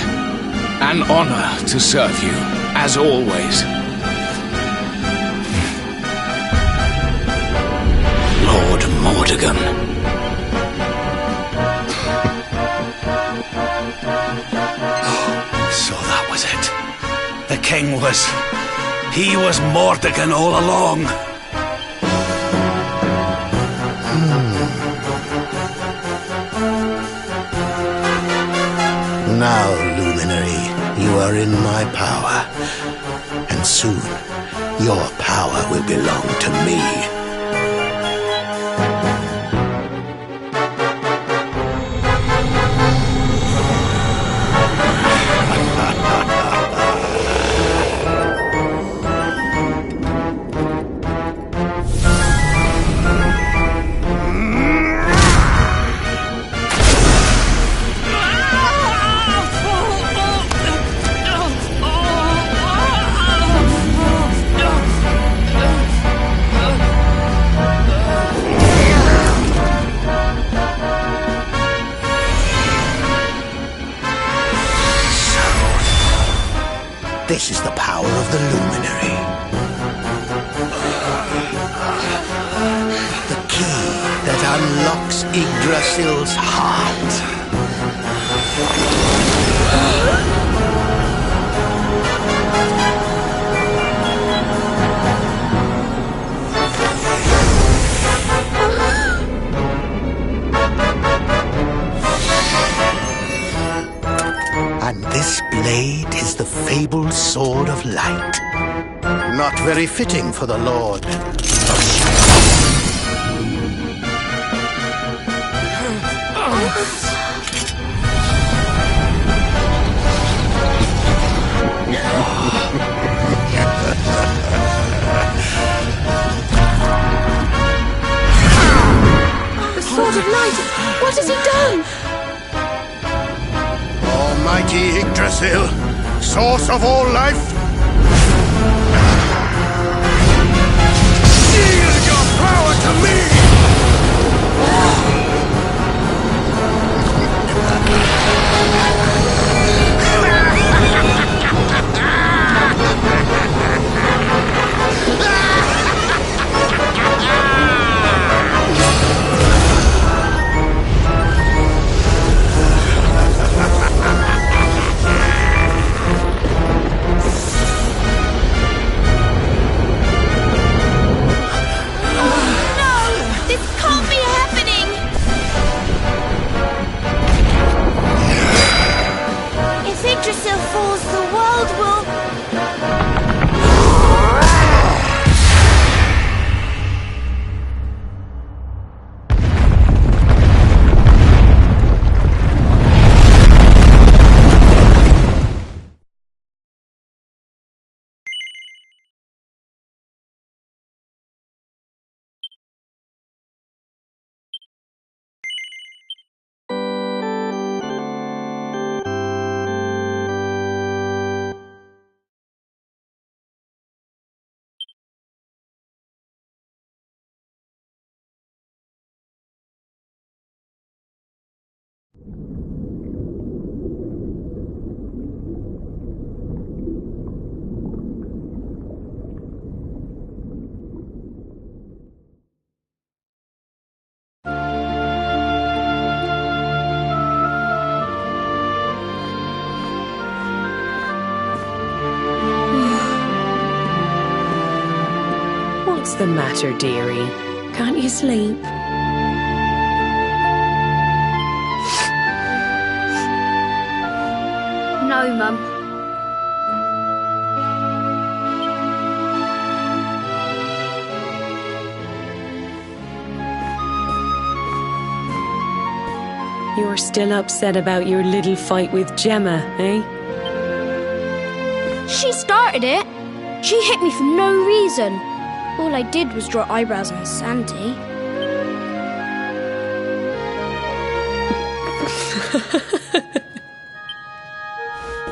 an honor to serve you, as always. Lord Mordegon. So that was it. The king he was Mordegon all along. Now, Luminary, you are in my power. And soon, your power will belong to me. This is the power of the Luminary. The key that unlocks Yggdrasil's heart. And this blade is the fabled Sword of Light. Not very fitting for the Lord. mighty Yggdrasil, source of all life. Yield your power to me! Yggdrasil falls, the world will... What's the matter, dearie? Can't you sleep? No, Mum. You're still upset about your little fight with Gemma, eh? She started it. She hit me for no reason. All I did was draw eyebrows on Sandy.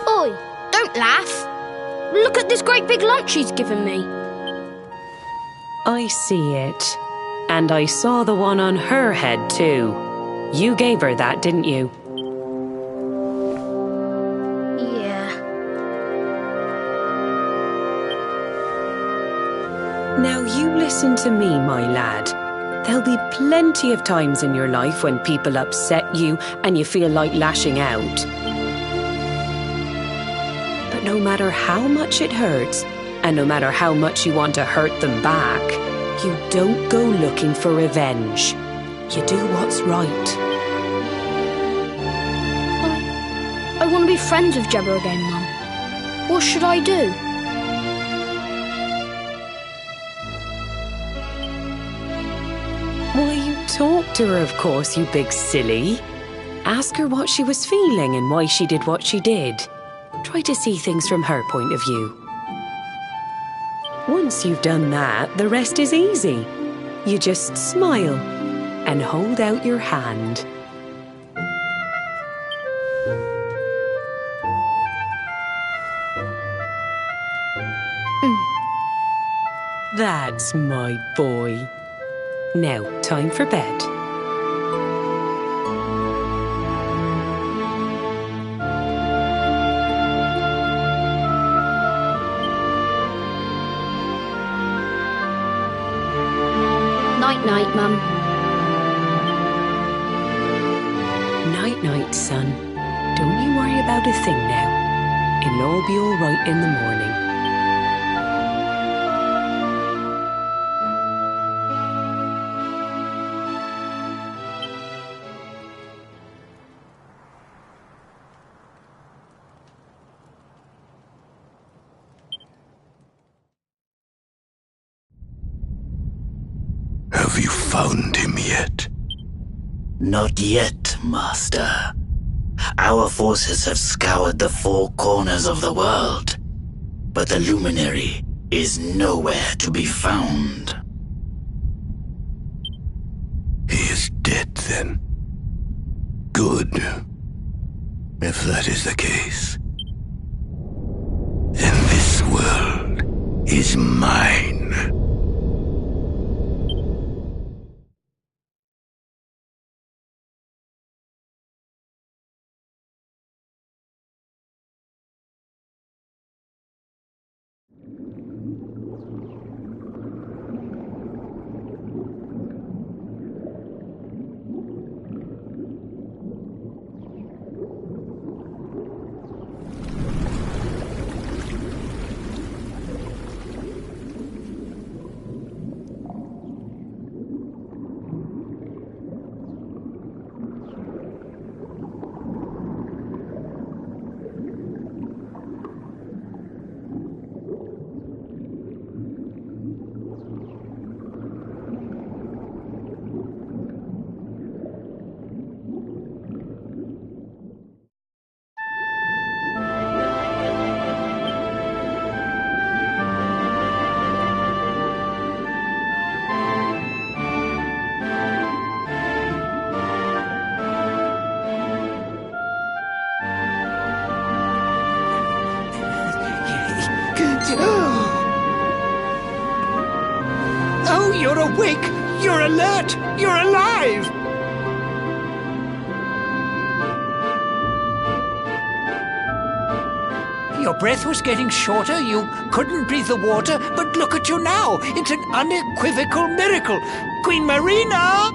Oi, don't laugh. Look at this great big lump she's given me. I see it. And I saw the one on her head, too. You gave her that, didn't you? Now you listen to me, my lad. There'll be plenty of times in your life when people upset you and you feel like lashing out. But no matter how much it hurts, and no matter how much you want to hurt them back, you don't go looking for revenge. You do what's right. I want to be friends with Gemma again, Mum. What should I do? Why, you talked to her, of course, you big silly. Ask her what she was feeling and why she did what she did. Try to see things from her point of view. Once you've done that, the rest is easy. You just smile and hold out your hand. That's my boy. Now, time for bed. Night-night, Mum. Night-night, son. Don't you worry about a thing now. It'll all be all right in the morning. Have you found him yet? Not yet, Master. Our forces have scoured the four corners of the world, but the luminary is nowhere to be found. He is dead, then. Good. If that is the case, then this world is mine. Oh, you're awake! You're alert! You're alive! Your breath was getting shorter, you couldn't breathe the water, but look at you now! It's an unequivocal miracle! Queen Marina!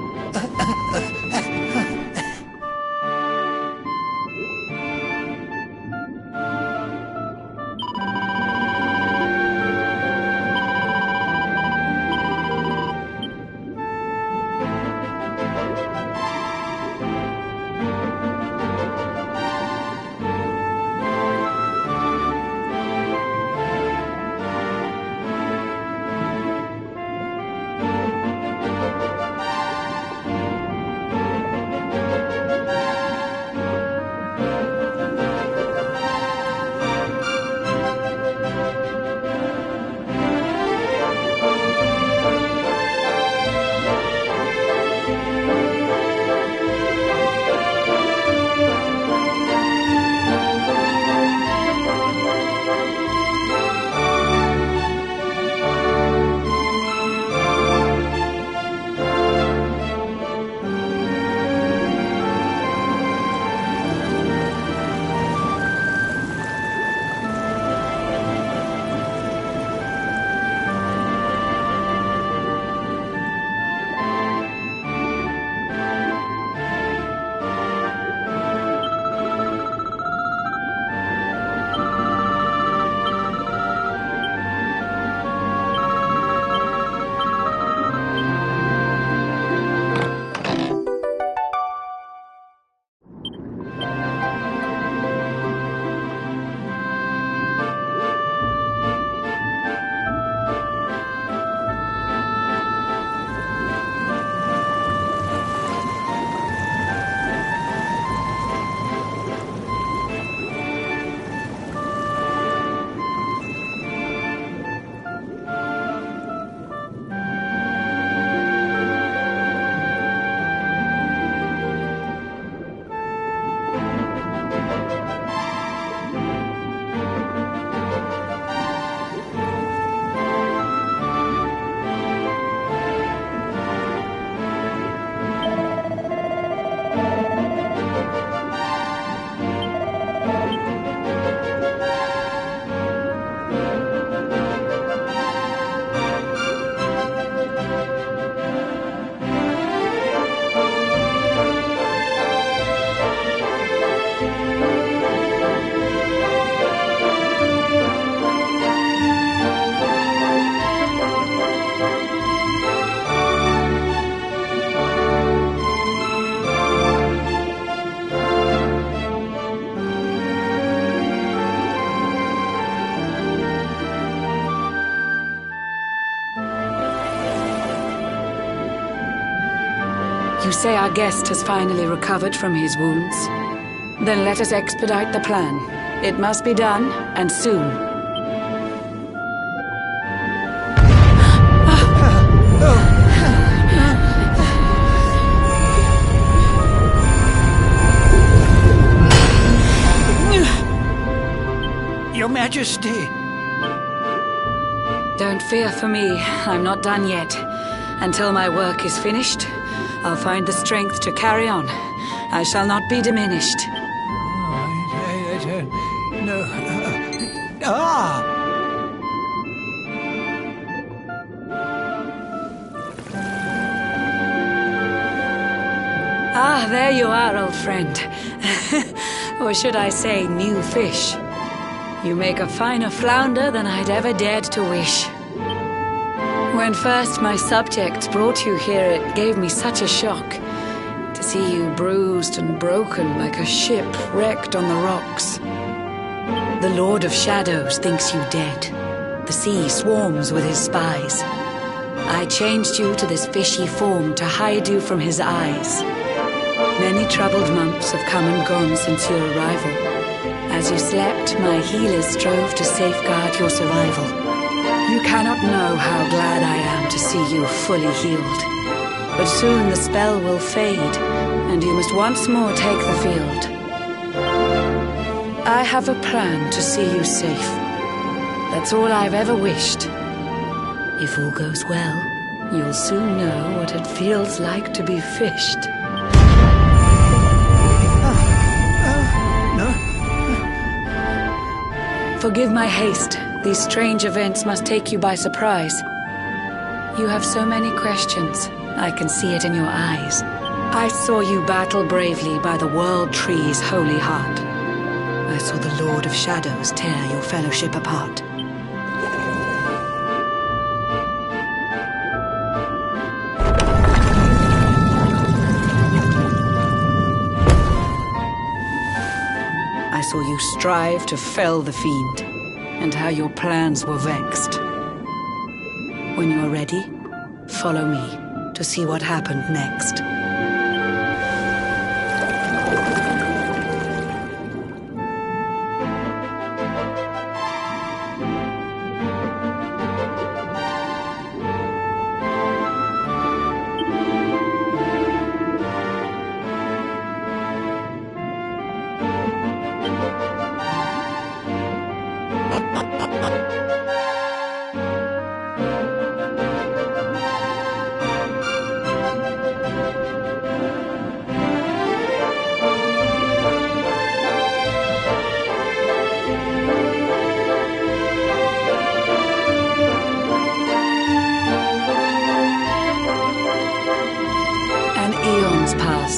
You say our guest has finally recovered from his wounds? Then let us expedite the plan. It must be done, and soon. Your Majesty. Don't fear for me. I'm not done yet. Until my work is finished, I'll find the strength to carry on. I shall not be diminished. No. Ah, there you are, old friend. Or should I say, new fish. You make a finer flounder than I'd ever dared to wish. When first my subjects brought you here, it gave me such a shock to see you bruised and broken like a ship wrecked on the rocks. The Lord of Shadows thinks you dead. The sea swarms with his spies. I changed you to this fishy form to hide you from his eyes. Many troubled months have come and gone since your arrival. As you slept, my healers strove to safeguard your survival. You cannot know how glad I am to see you fully healed. But soon the spell will fade, and you must once more take the field. I have a plan to see you safe. That's all I've ever wished. If all goes well, you'll soon know what it feels like to be fished. Forgive my haste. These strange events must take you by surprise. You have so many questions. I can see it in your eyes. I saw you battle bravely by the World Tree's holy heart. I saw the Lord of Shadows tear your fellowship apart. I saw you strive to fell the fiend, and how your plans were vexed. When you are ready, follow me to see what happened next.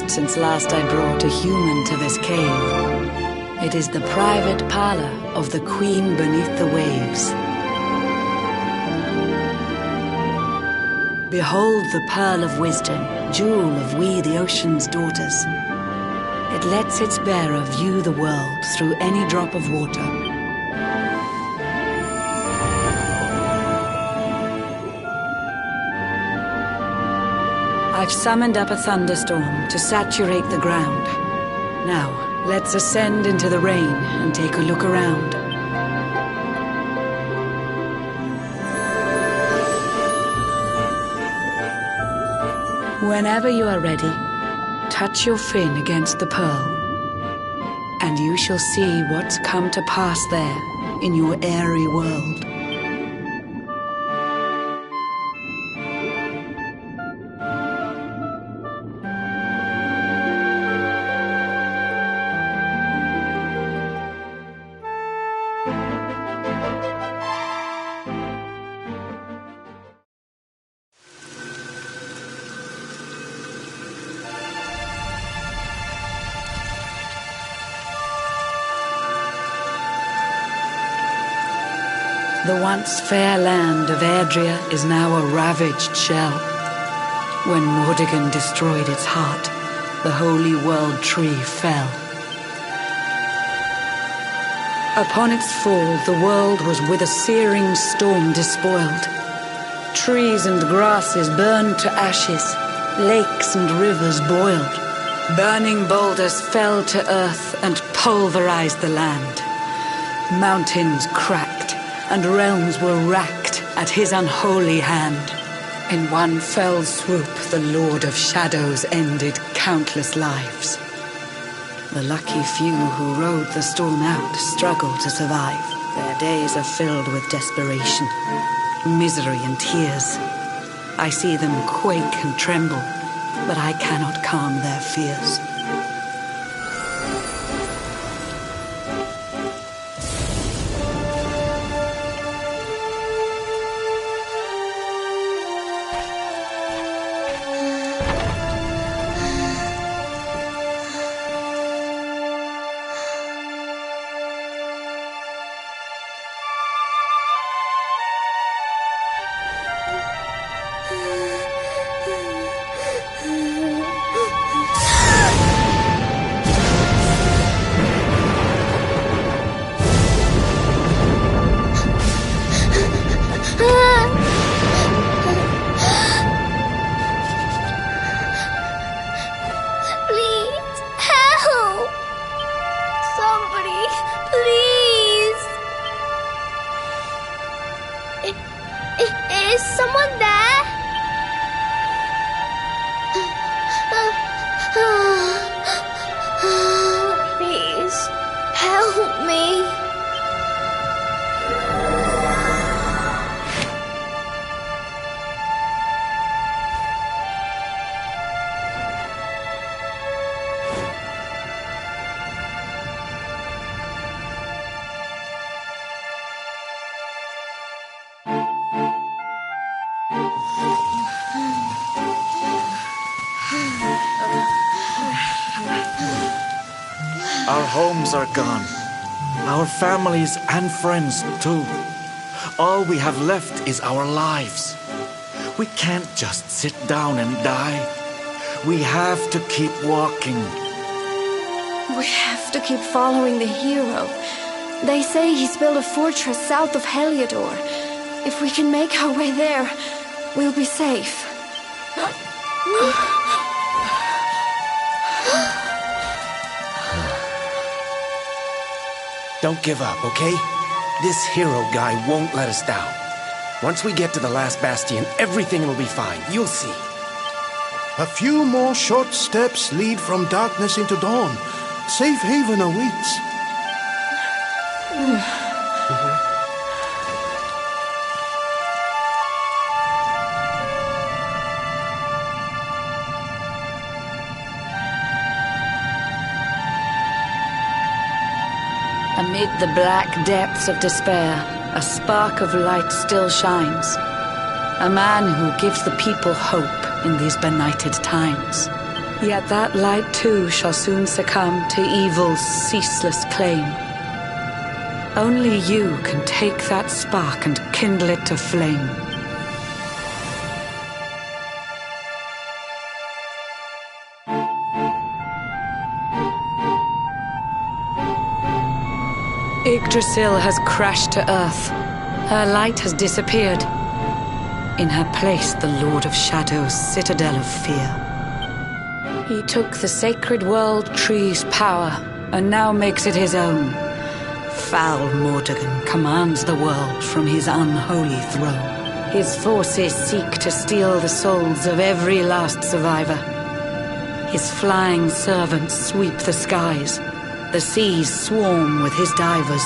Since last I brought a human to this cave. It is the private parlor of the Queen beneath the waves. Behold the pearl of wisdom, jewel of we the ocean's daughters. It lets its bearer view the world through any drop of water. I've summoned up a thunderstorm to saturate the ground. Now, let's ascend into the rain and take a look around. Whenever you are ready, touch your fin against the pearl, and you shall see what's come to pass there in your airy world. The once fair land of Erdrea is now a ravaged shell. When Mordegon destroyed its heart, the holy world tree fell. Upon its fall, the world was with a searing storm despoiled. Trees and grasses burned to ashes, lakes and rivers boiled. Burning boulders fell to earth and pulverized the land. Mountains cracked, and realms were racked at his unholy hand. In one fell swoop, the Lord of Shadows ended countless lives. The lucky few who rode the storm out struggle to survive. Their days are filled with desperation, misery and tears. I see them quake and tremble, but I cannot calm their fears. Our homes are gone. Our families and friends too. All we have left is our lives. We can't just sit down and die. We have to keep walking. We have to keep following the hero. They say he's built a fortress south of Heliodor. If we can make our way there, we'll be safe. Don't give up, okay? This hero guy won't let us down. Once we get to the last bastion, everything will be fine. You'll see. A few more short steps lead from darkness into dawn. Safe haven awaits. Amid the black depths of despair, a spark of light still shines. A man who gives the people hope in these benighted times. Yet that light too shall soon succumb to evil's ceaseless claim. Only you can take that spark and kindle it to flame. Yggdrasil has crashed to earth. Her light has disappeared. In her place, the Lord of Shadow's citadel of fear. He took the sacred world tree's power and now makes it his own. Foul Mordegon commands the world from his unholy throne. His forces seek to steal the souls of every last survivor. His flying servants sweep the skies. The seas swarm with his divers.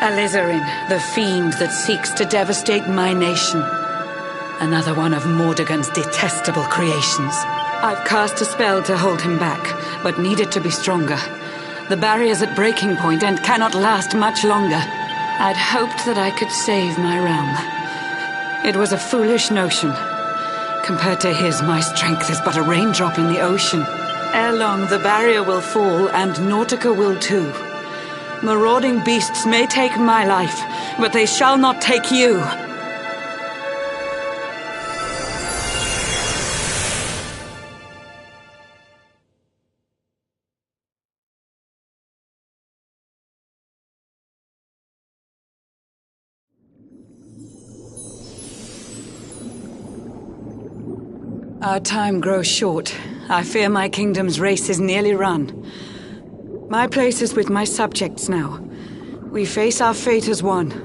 Alizarin, the fiend that seeks to devastate my nation. Another one of Mordegon's detestable creations. I've cast a spell to hold him back, but need it to be stronger. The barrier's at breaking point and cannot last much longer. I'd hoped that I could save my realm. It was a foolish notion. Compared to his, my strength is but a raindrop in the ocean. Ere long, the barrier will fall, and Nautica will too. Marauding beasts may take my life, but they shall not take you. Our time grows short, I fear my kingdom's race is nearly run. My place is with my subjects now. We face our fate as one.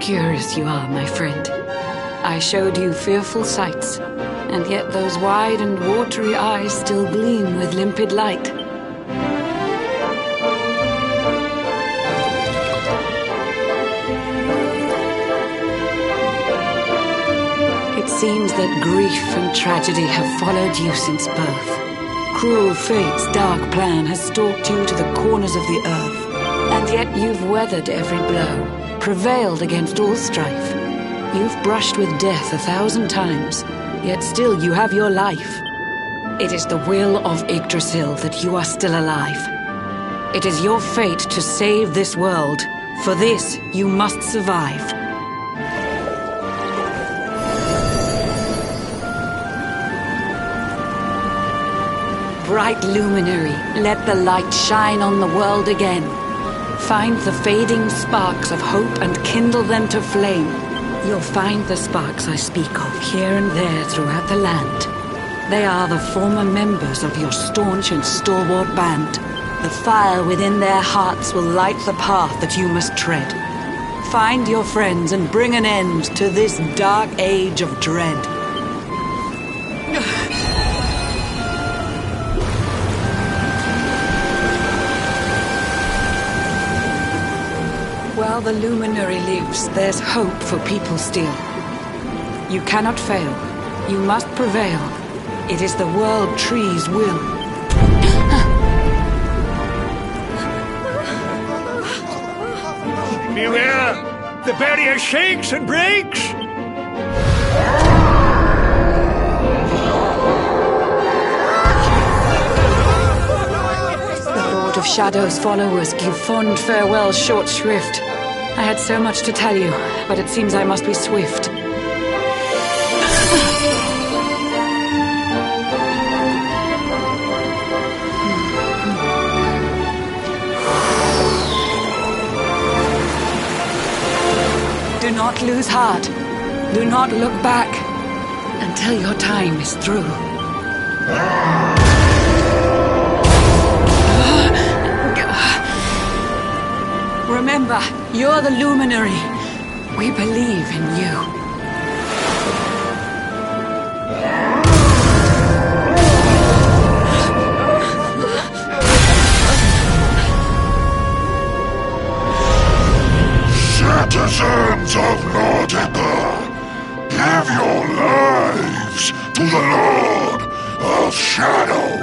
Curious you are, my friend. I showed you fearful sights, and yet those wide and watery eyes still gleam with limpid light. It seems that grief and tragedy have followed you since birth. Cruel fate's dark plan has stalked you to the corners of the earth, and yet you've weathered every blow. Prevailed against all strife. You've brushed with death 1,000 times, yet still you have your life. It is the will of Yggdrasil that you are still alive. It is your fate to save this world. For this, you must survive. Bright luminary, let the light shine on the world again. Find the fading sparks of hope and kindle them to flame. You'll find the sparks I speak of here and there throughout the land. They are the former members of your staunch and stalwart band. The fire within their hearts will light the path that you must tread. Find your friends and bring an end to this dark age of dread. While the luminary lives, there's hope for people still. You cannot fail. You must prevail. It is the world tree's will. Beware! The barrier shakes and breaks! The Lord of Shadow's followers give fond farewell short shrift. I had so much to tell you, but it seems I must be swift. Do not lose heart. Do not look back until your time is through. Remember, you're the luminary. We believe in you. Citizens of Nautica, give your lives to the Lord of Shadows.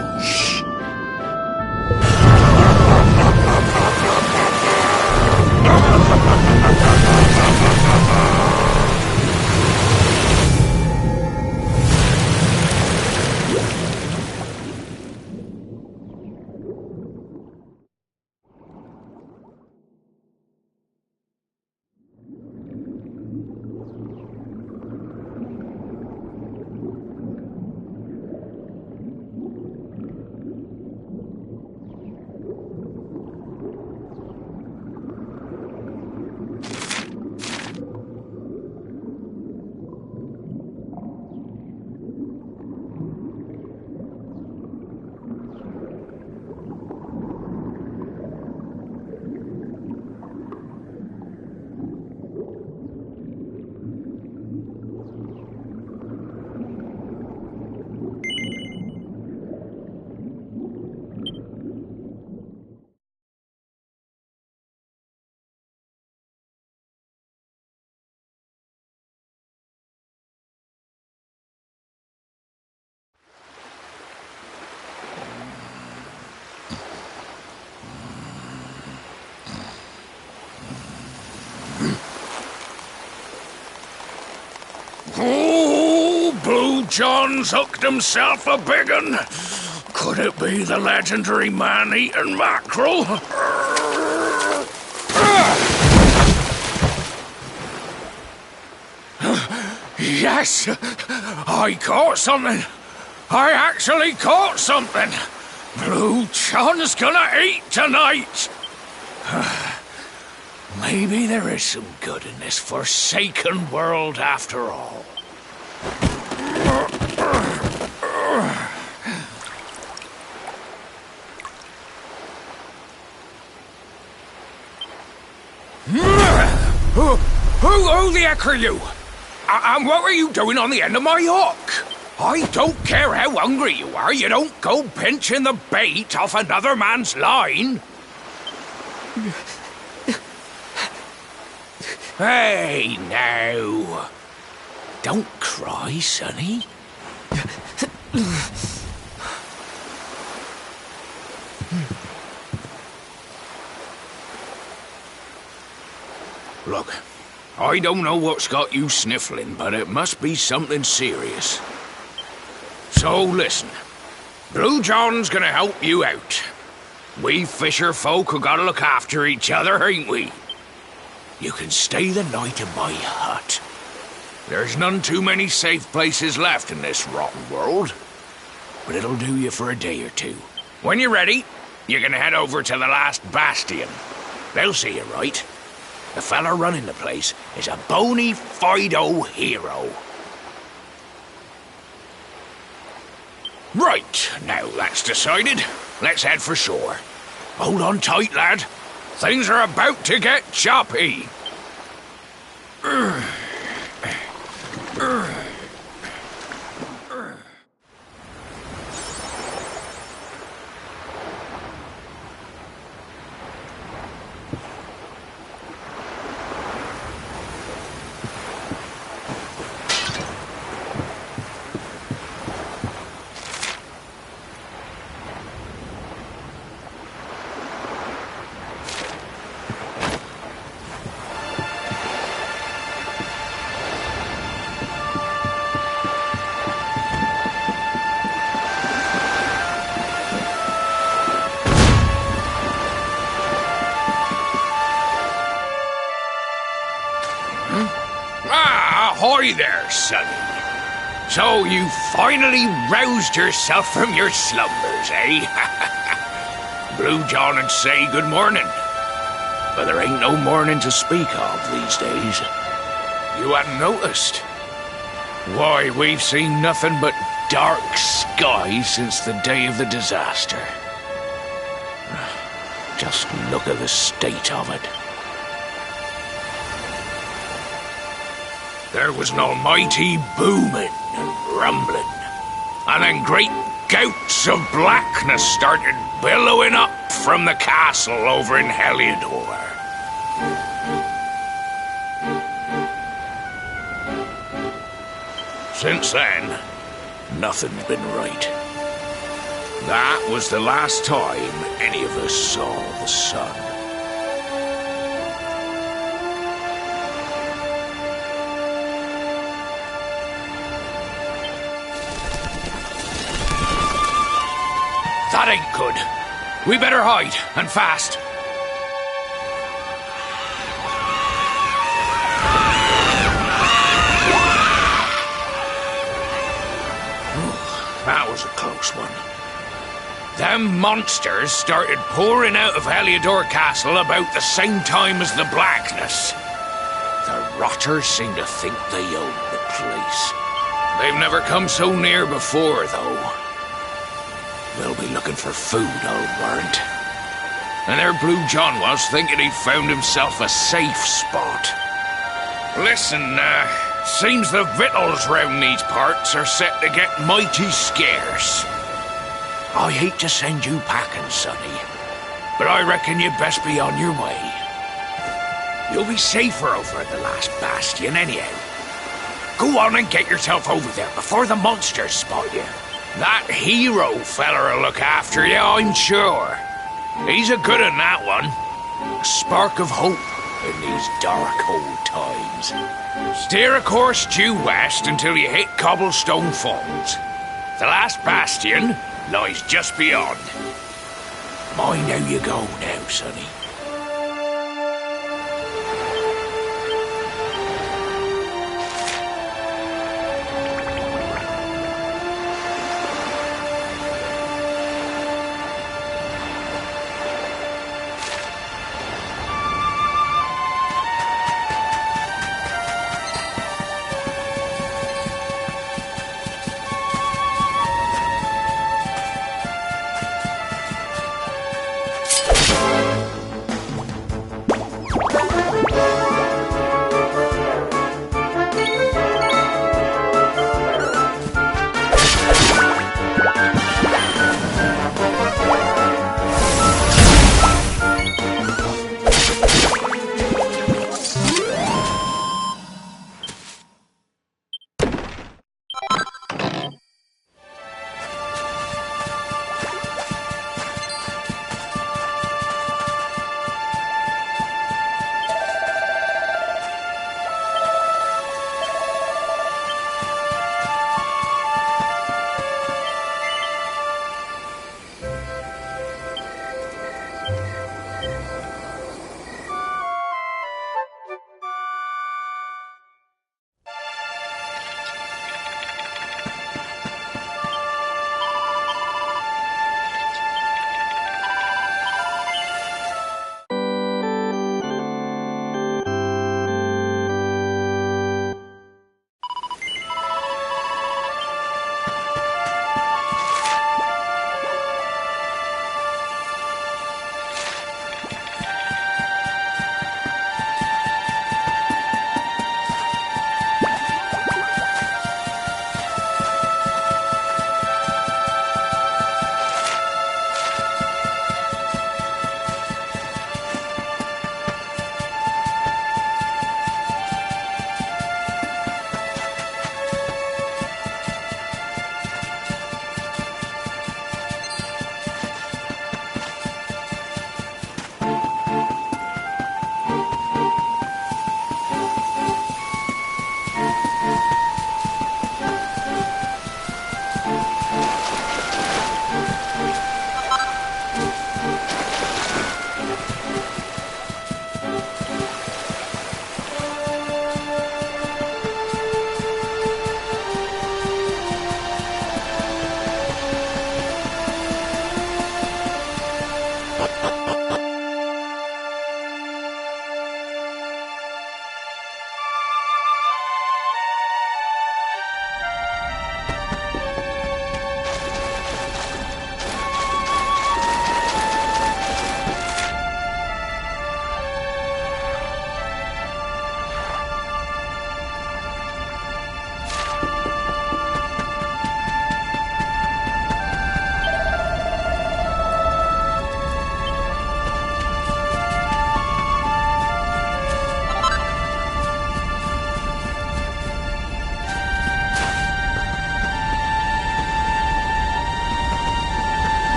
John's hooked himself a big un. Could it be the legendary man-eating mackerel? Yes! I caught something! I actually caught something! Blue John's gonna eat tonight! Maybe there is some good in this forsaken world after all. Who the heck are you? And what were you doing on the end of my hook? I don't care how hungry you are, you don't go pinching the bait off another man's line. Hey, now. Don't cry, sonny. Look, I don't know what's got you sniffling, but it must be something serious. So listen, Blue John's gonna help you out. We fisher folk have gotta look after each other, ain't we? You can stay the night in my hut. There's none too many safe places left in this rotten world. But it'll do you for a day or two. When you're ready, you can head over to the last bastion. They'll see you right. The fella running the place is a bona fide hero. Right, now that's decided. Let's head for shore. Hold on tight, lad. Things are about to get choppy. Ahoy there, sonny. So you finally roused yourself from your slumbers, eh? Blue John would say good morning. But there ain't no morning to speak of these days. You hadn't noticed? Why, we've seen nothing but dark skies since the day of the disaster. Just look at the state of it. There was an almighty booming and rumbling, and then great gouts of blackness started billowing up from the castle over in Heliodor. Since then, nothing's been right. That was the last time any of us saw the sun. That ain't good. We better hide, and fast. That was a close one. Them monsters started pouring out of Heliodor Castle about the same time as the blackness. The rotters seem to think they own the place. They've never come so near before, though. They'll be looking for food, I'll warrant. And there Blue John was, thinking he'd found himself a safe spot. Listen, seems the victuals round these parts are set to get mighty scarce. I hate to send you packing, sonny, but I reckon you'd best be on your way. You'll be safer over at the last bastion anyhow. Go on and get yourself over there before the monsters spot you. That hero feller'll look after you, I'm sure. He's a good un, that one. A spark of hope in these dark old times. Steer a course due west until you hit Cobblestone Falls. The last bastion lies just beyond. Mind how you go now, sonny.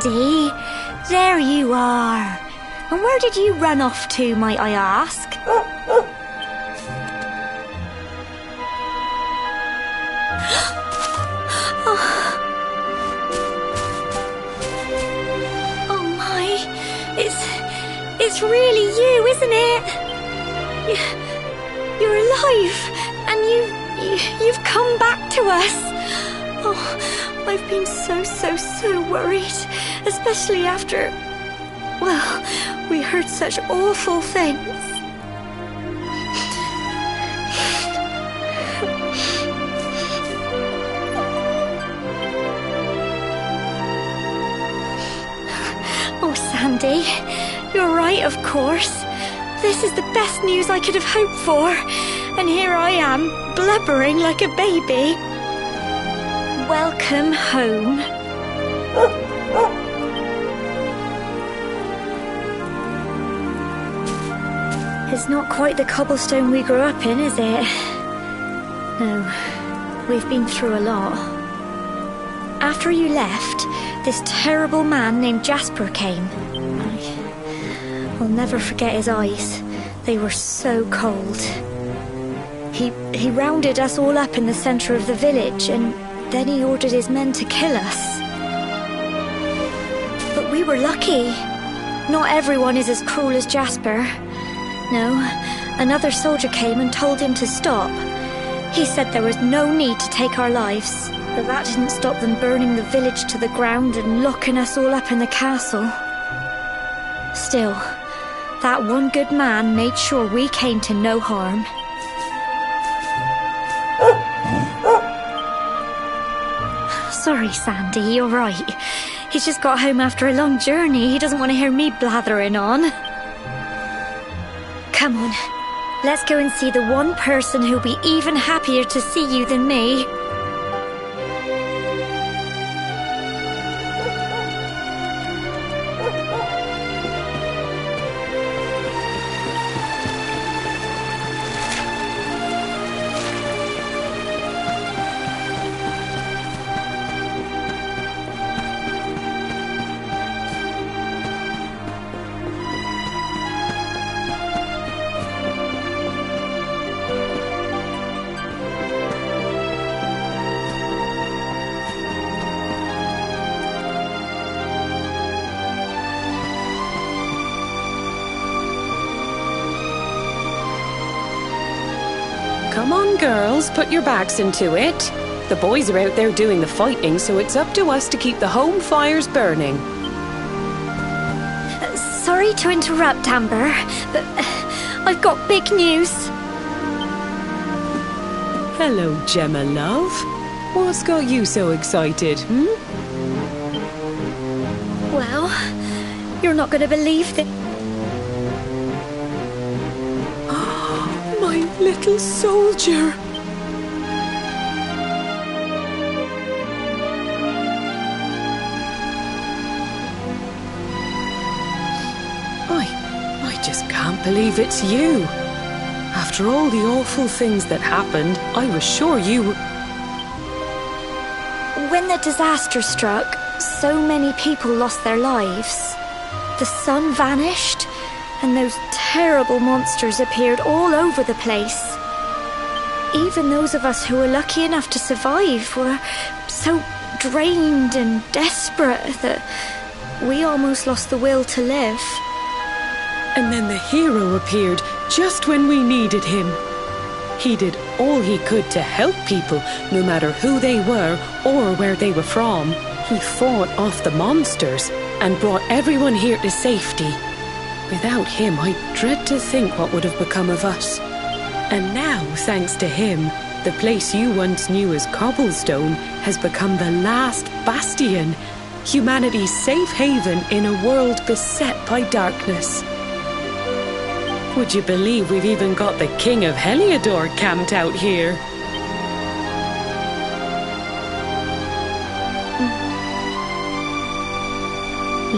Sandy, there you are. And where did you run off to, might I ask? it's really you, isn't it? You're alive, and you've come back to us. Oh, I've been so worried, especially after, well, we heard such awful things. Oh, Sandy, you're right, of course. This is the best news I could have hoped for. And here I am, blubbering like a baby. Welcome home. It's not quite the cobblestone we grew up in, is it? No, we've been through a lot. After you left, this terrible man named Jasper came. I'll never forget his eyes. They were so cold. He rounded us all up in the centre of the village, and then he ordered his men to kill us. But we were lucky. Not everyone is as cruel as Jasper. No, another soldier came and told him to stop. He said there was no need to take our lives, but that didn't stop them burning the village to the ground and locking us all up in the castle. Still, that one good man made sure we came to no harm. Sorry, Sandy, you're right. He's just got home after a long journey. He doesn't want to hear me blathering on. Come on, let's go and see the one person who'll be even happier to see you than me. Come on, girls, put your backs into it. The boys are out there doing the fighting, so it's up to us to keep the home fires burning. Sorry to interrupt, Amber, but I've got big news. Hello, Gemma, love. What's got you so excited, Well, you're not going to believe that... My little soldier. I just can't believe it's you. After all the awful things that happened, I was sure you... When the disaster struck, so many people lost their lives. The sun vanished, and those terrible monsters appeared all over the place. Even those of us who were lucky enough to survive were so drained and desperate that we almost lost the will to live. And then the hero appeared just when we needed him. He did all he could to help people, no matter who they were or where they were from. He fought off the monsters and brought everyone here to safety. Without him, I dread to think what would have become of us. And now, thanks to him, the place you once knew as Cobblestone has become the last bastion, humanity's safe haven in a world beset by darkness. Would you believe we've even got the King of Heliodor camped out here?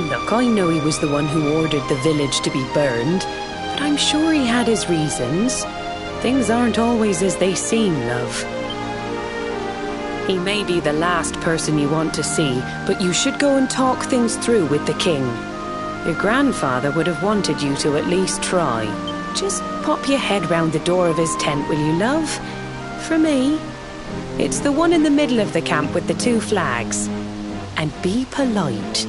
Look, I know he was the one who ordered the village to be burned, but I'm sure he had his reasons. Things aren't always as they seem, love. He may be the last person you want to see, but you should go and talk things through with the king. Your grandfather would have wanted you to at least try. Just pop your head round the door of his tent, will you, love? For me. It's the one in the middle of the camp with the 2 flags. And be polite.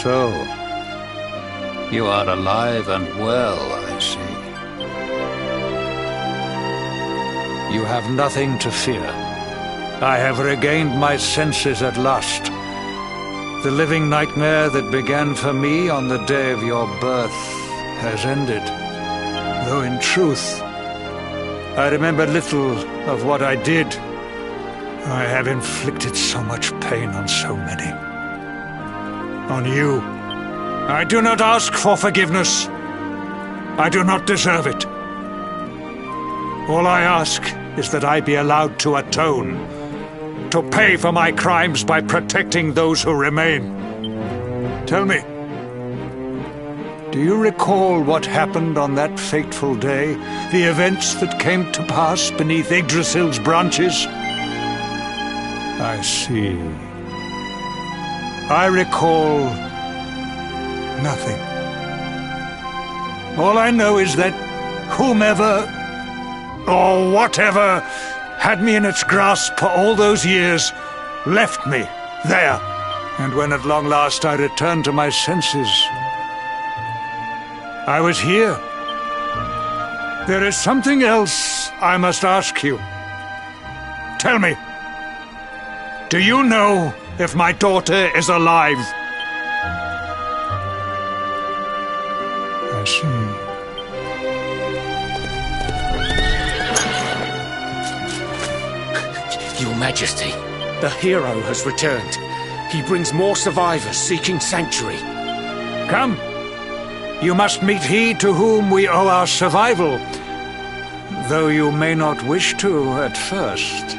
So, you are alive and well, I see. You have nothing to fear. I have regained my senses at last. The living nightmare that began for me on the day of your birth has ended. Though in truth, I remember little of what I did. I have inflicted so much pain on so many. On you. I do not ask for forgiveness. I do not deserve it. All I ask is that I be allowed to atone, to pay for my crimes by protecting those who remain. Tell me, do you recall what happened on that fateful day? The events that came to pass beneath Yggdrasil's branches? I see. I recall nothing. All I know is that whomever or whatever had me in its grasp for all those years left me there. And when at long last I returned to my senses, I was here. There is something else I must ask you. Tell me, do you know if my daughter is alive? I see. Your Majesty, the hero has returned. He brings more survivors seeking sanctuary. Come. You must meet he to whom we owe our survival, though you may not wish to at first.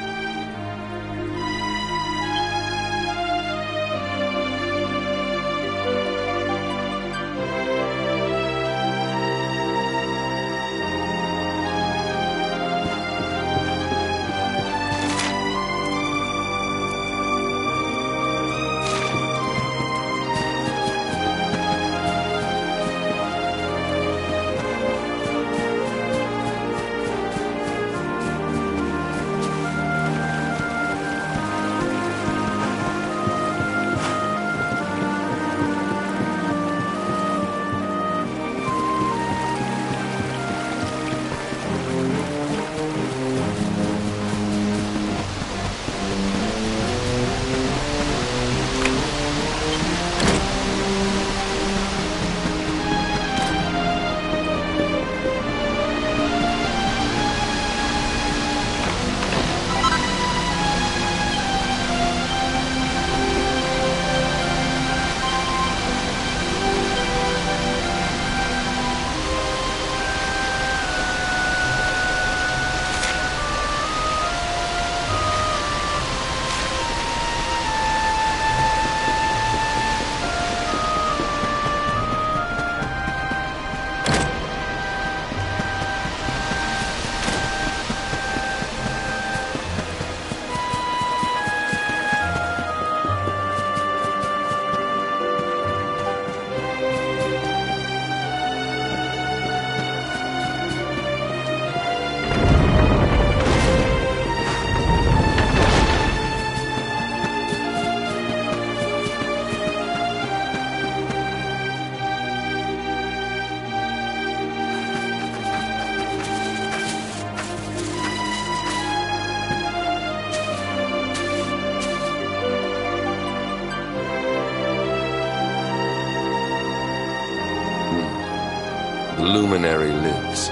The luminary lives.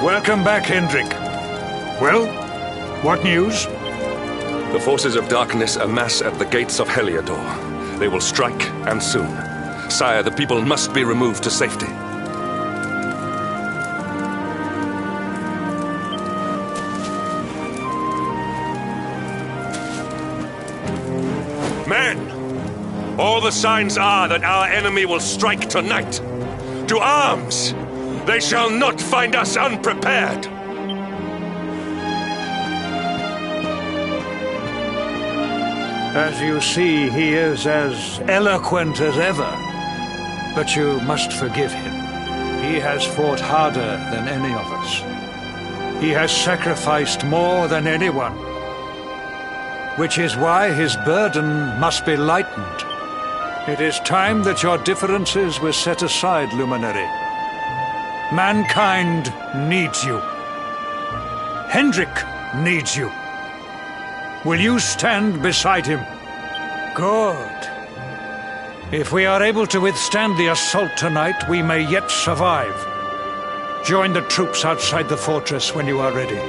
Welcome back, Hendrik. Well, what news? The forces of darkness amass at the gates of Heliodor. They will strike, and soon. Sire, the people must be removed to safety. Men! All the signs are that our enemy will strike tonight. To arms! They shall not find us unprepared! As you see, he is as eloquent as ever. But you must forgive him. He has fought harder than any of us. He has sacrificed more than anyone. which is why his burden must be lightened. It is time that your differences were set aside, Luminary. Mankind needs you. Hendrik needs you. Will you stand beside him? Good. If we are able to withstand the assault tonight, we may yet survive. Join the troops outside the fortress when you are ready.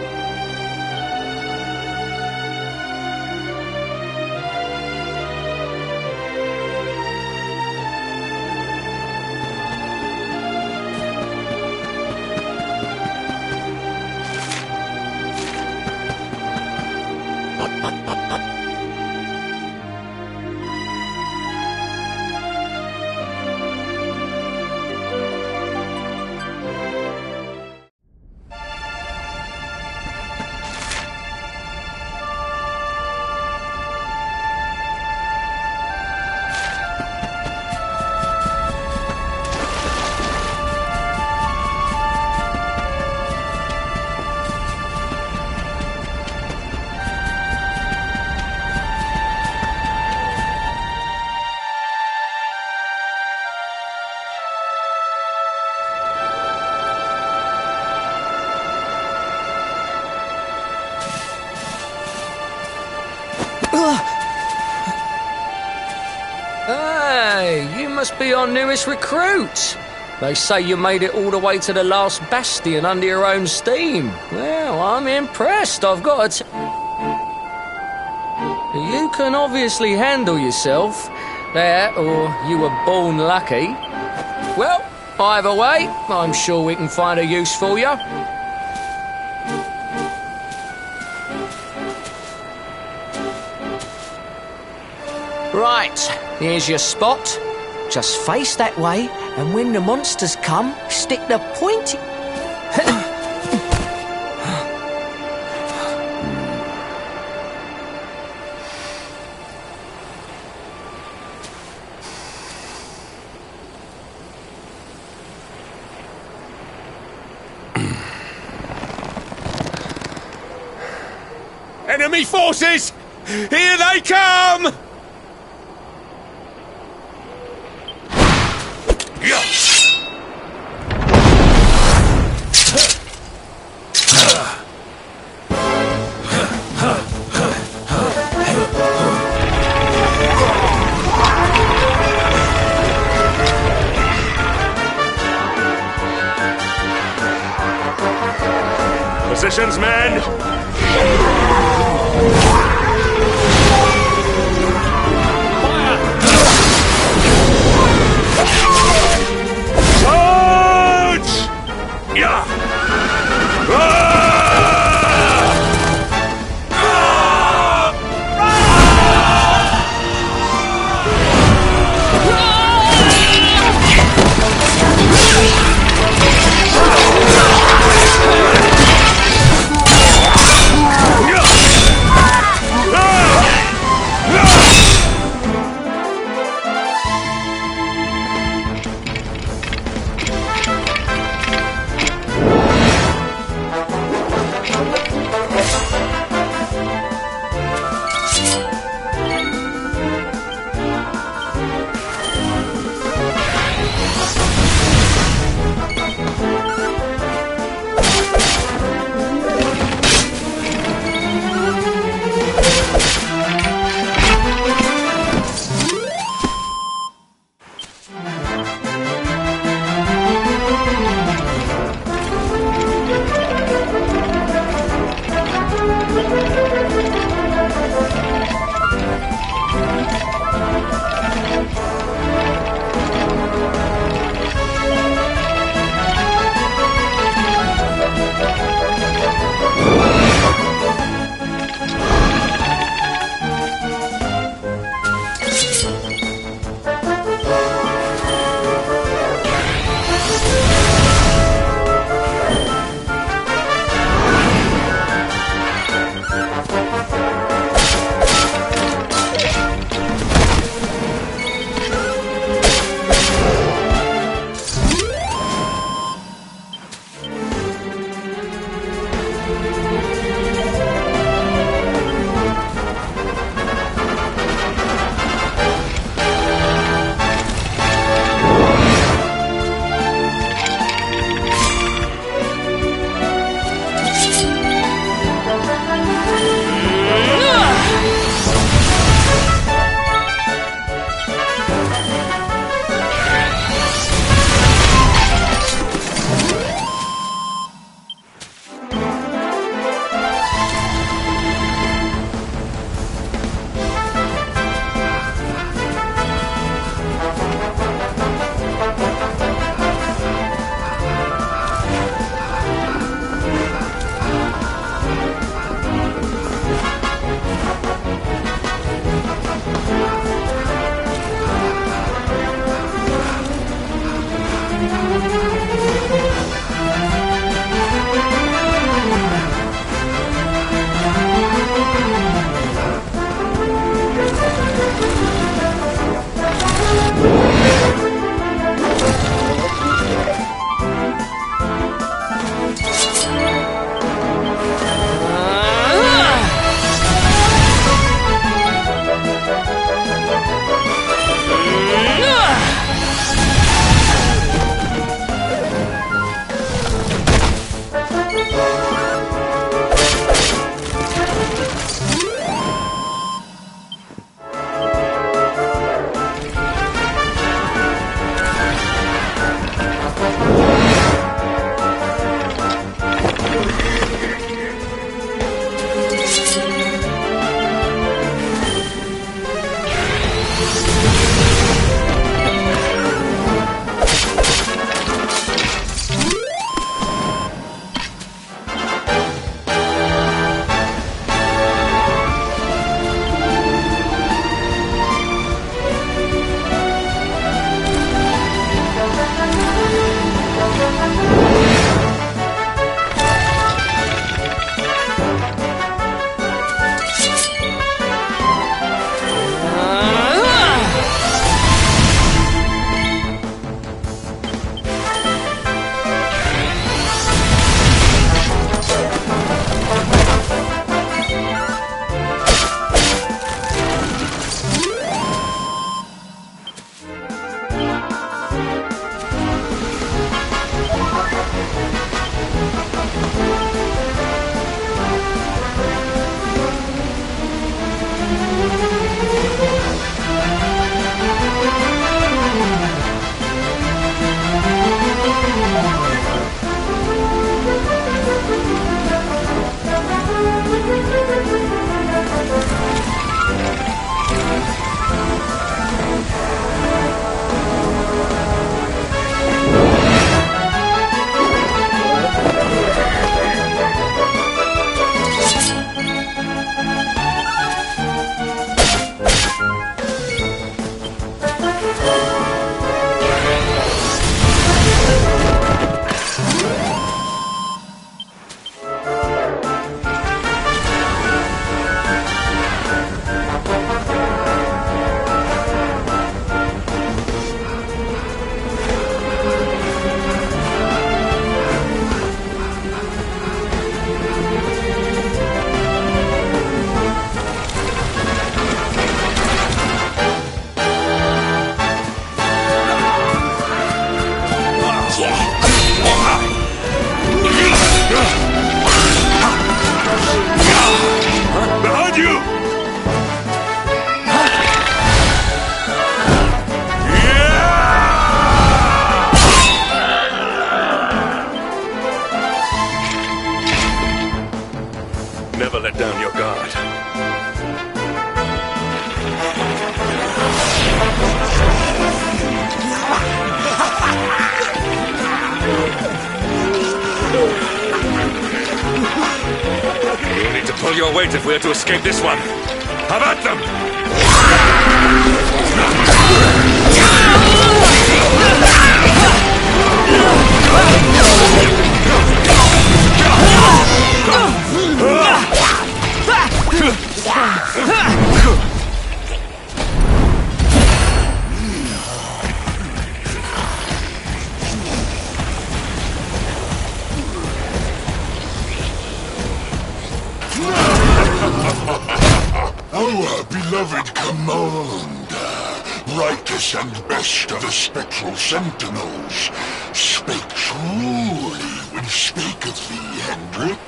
Hey, you must be our newest recruit. They say you made it all the way to the last bastion under your own steam. Well, I'm impressed, I've got to... You can obviously handle yourself. That, or you were born lucky. Well, either way, I'm sure we can find a use for you. Right, here's your spot. Just face that way, and when the monsters come, stick the pointy... Enemy forces! Here they come! Positions, men! Charge! Yeah! Pull your weight if we are to escape this one. Have at them! Our beloved commander, brightest and best of the spectral sentinels, spake truly when spaketh thee, Hendrik.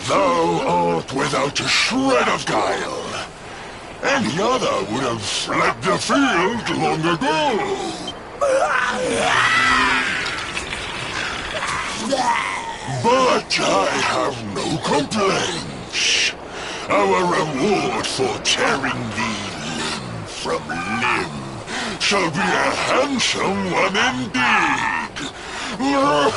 Thou art without a shred of guile. Any other would have fled the field long ago. But I have no complaints. Our reward for tearing thee limb from limb shall be a handsome one indeed. Well,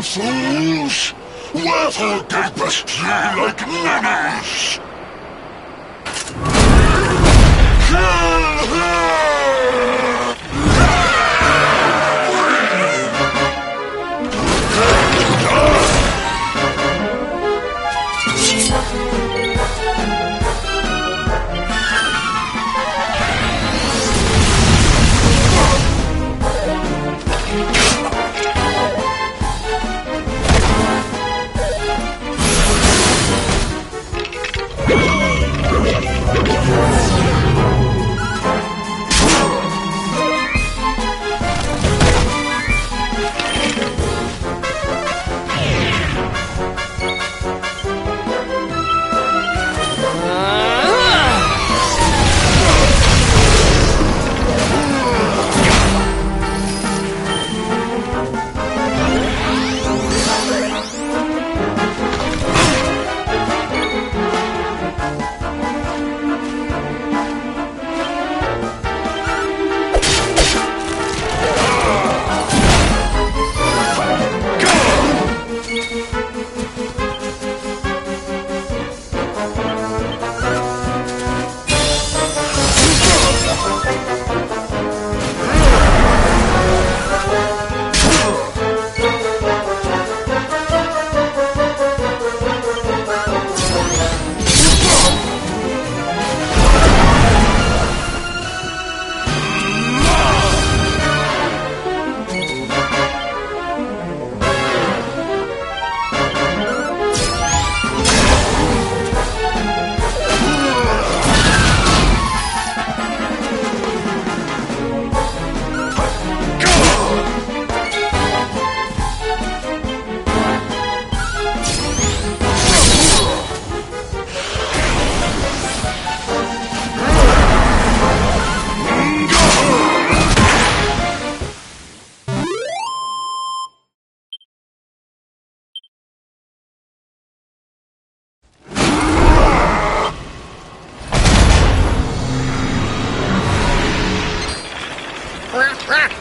fools, wherefore gapest ye like ninnies? Kill her!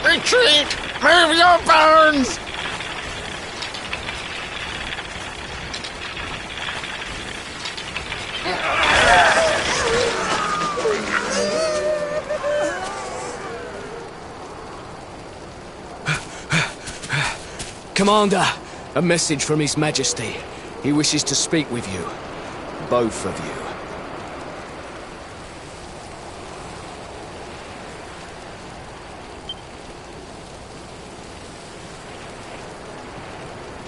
Retreat! Move your bones! Commander, a message from His Majesty. He wishes to speak with you. Both of you.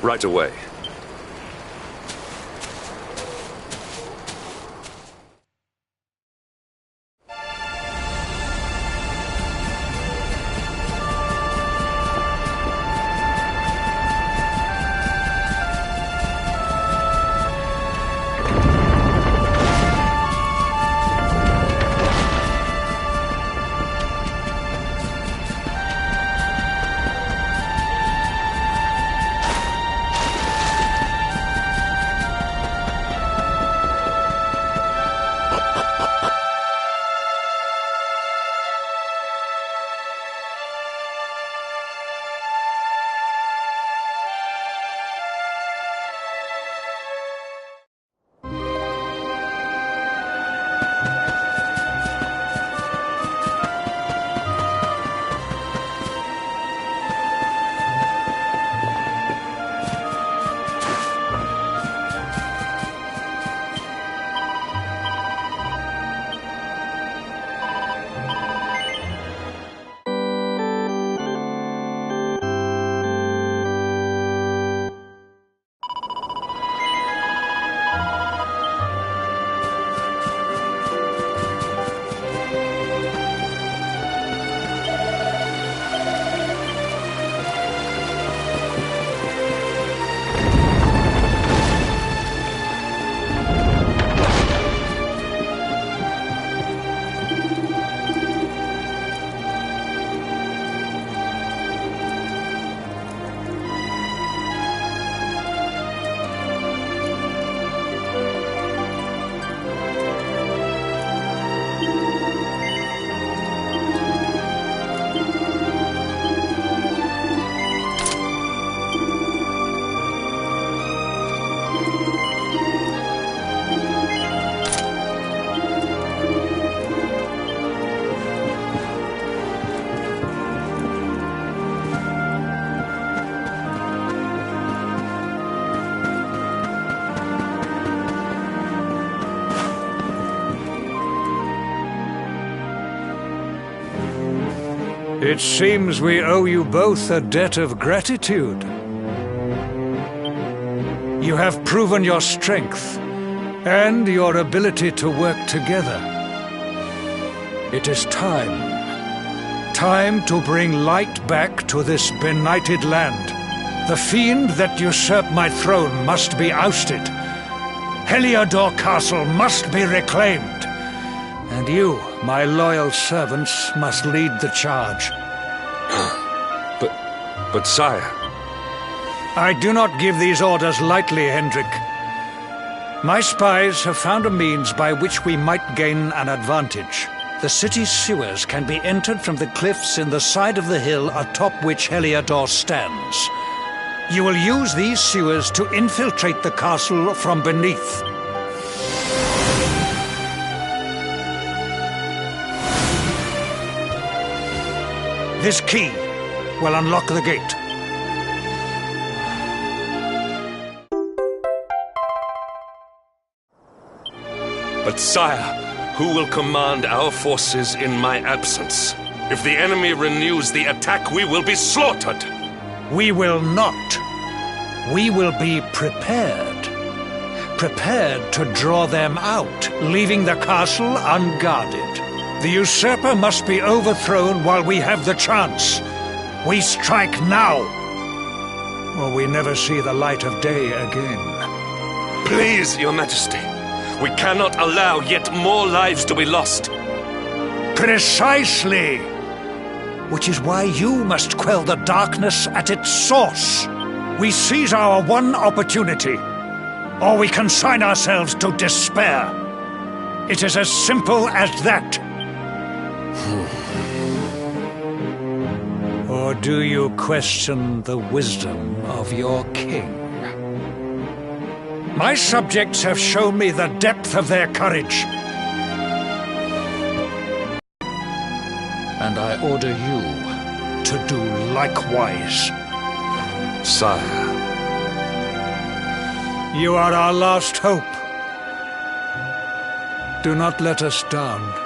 Right away. It seems we owe you both a debt of gratitude. You have proven your strength and your ability to work together. It is time. Time to bring light back to this benighted land. The fiend that usurped my throne must be ousted. Heliodor Castle must be reclaimed. And you, my loyal servants, must lead the charge. But sire... I do not give these orders lightly, Hendrik. My spies have found a means by which we might gain an advantage. The city's sewers can be entered from the cliffs in the side of the hill atop which Heliodor stands. You will use these sewers to infiltrate the castle from beneath. This key will unlock the gate. But sire, who will command our forces in my absence? If the enemy renews the attack, we will be slaughtered. We will not. We will be prepared. Prepared to draw them out, leaving the castle unguarded. The usurper must be overthrown while we have the chance. We strike now, or we never see the light of day again. Please, Your Majesty. We cannot allow yet more lives to be lost. Precisely! Which is why you must quell the darkness at its source. We seize our one opportunity, or we consign ourselves to despair. It is as simple as that. Or do you question the wisdom of your king? My subjects have shown me the depth of their courage. And I order you to do likewise. Sire. You are our last hope. Do not let us down.